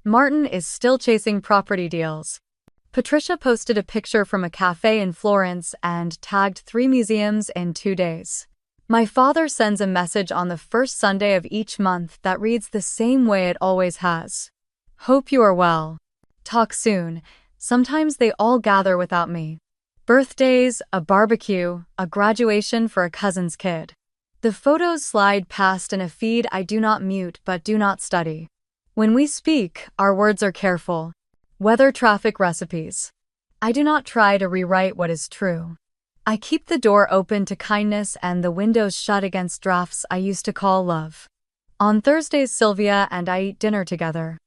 Martin is still chasing property deals. Patricia posted a picture from a cafe in Florence and tagged 3 museums in 2 days. My father sends a message on the first Sunday of each month that reads the same way it always has. Hope you are well. Talk soon. Sometimes they all gather without me. Birthdays, a barbecue, a graduation for a cousin's kid. The photos slide past in a feed I do not mute but do not study. When we speak, our words are careful. Weather traffic recipes. I do not try to rewrite what is true. I keep the door open to kindness and the windows shut against drafts I used to call love. On Thursdays, Sylvia and I eat dinner together.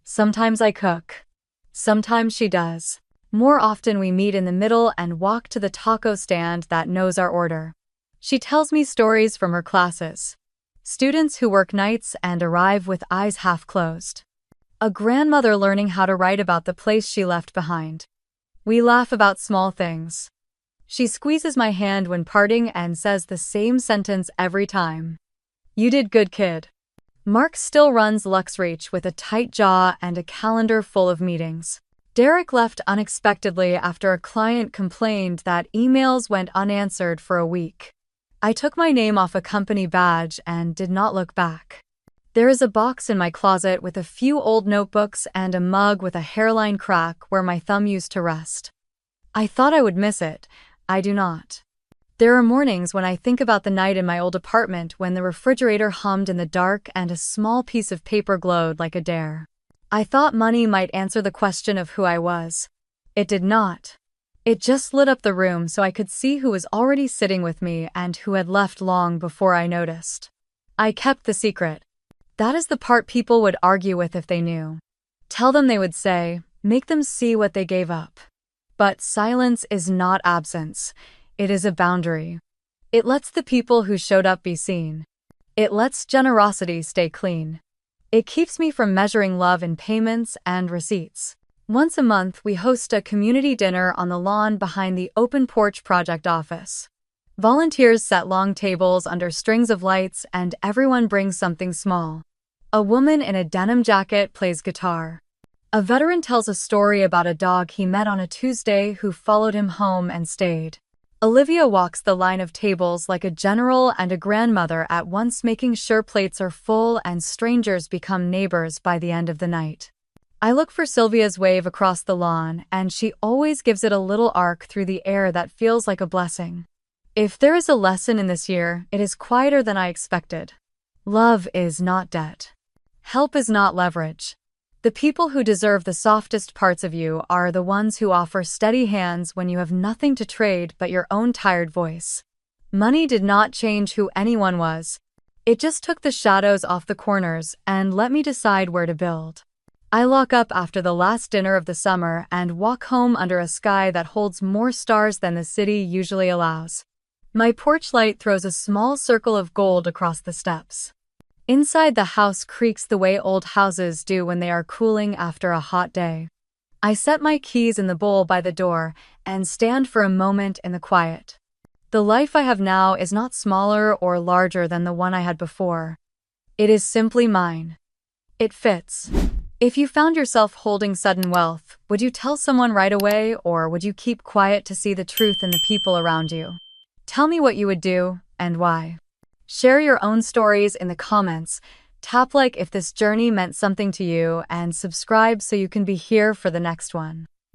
Sometimes I cook. Sometimes she does. More often we meet in the middle and walk to the taco stand that knows our order. She tells me stories from her classes. Students who work nights and arrive with eyes half closed. A grandmother learning how to write about the place she left behind. We laugh about small things. She squeezes my hand when parting and says the same sentence every time. You did good, kid. Mark still runs LuxReach with a tight jaw and a calendar full of meetings. Derek left unexpectedly after a client complained that emails went unanswered for a week. I took my name off a company badge and did not look back. There is a box in my closet with a few old notebooks and a mug with a hairline crack where my thumb used to rest. I thought I would miss it. I do not. There are mornings when I think about the night in my old apartment when the refrigerator hummed in the dark and a small piece of paper glowed like a dare. I thought money might answer the question of who I was. It did not. It just lit up the room so I could see who was already sitting with me and who had left long before I noticed. I kept the secret. That is the part people would argue with if they knew. Tell them, they would say, make them see what they gave up. But silence is not absence. It is a boundary. It lets the people who showed up be seen. It lets generosity stay clean. It keeps me from measuring love in payments and receipts. Once a month, we host a community dinner on the lawn behind the Open Porch Project office. Volunteers set long tables under strings of lights, and everyone brings something small. A woman in a denim jacket plays guitar. A veteran tells a story about a dog he met on a Tuesday who followed him home and stayed. Olivia walks the line of tables like a general and a grandmother at once, making sure plates are full and strangers become neighbors by the end of the night. I look for Sylvia's wave across the lawn, and she always gives it a little arc through the air that feels like a blessing. If there is a lesson in this year, it is quieter than I expected. Love is not debt. Help is not leverage. The people who deserve the softest parts of you are the ones who offer steady hands when you have nothing to trade but your own tired voice. Money did not change who anyone was. It just took the shadows off the corners and let me decide where to build. I lock up after the last dinner of the summer and walk home under a sky that holds more stars than the city usually allows. My porch light throws a small circle of gold across the steps. Inside, the house creaks the way old houses do when they are cooling after a hot day. I set my keys in the bowl by the door and stand for a moment in the quiet. The life I have now is not smaller or larger than the one I had before. It is simply mine. It fits. If you found yourself holding sudden wealth, would you tell someone right away, or would you keep quiet to see the truth in the people around you? Tell me what you would do and why. Share your own stories in the comments. Tap like if this journey meant something to you, and subscribe so you can be here for the next one.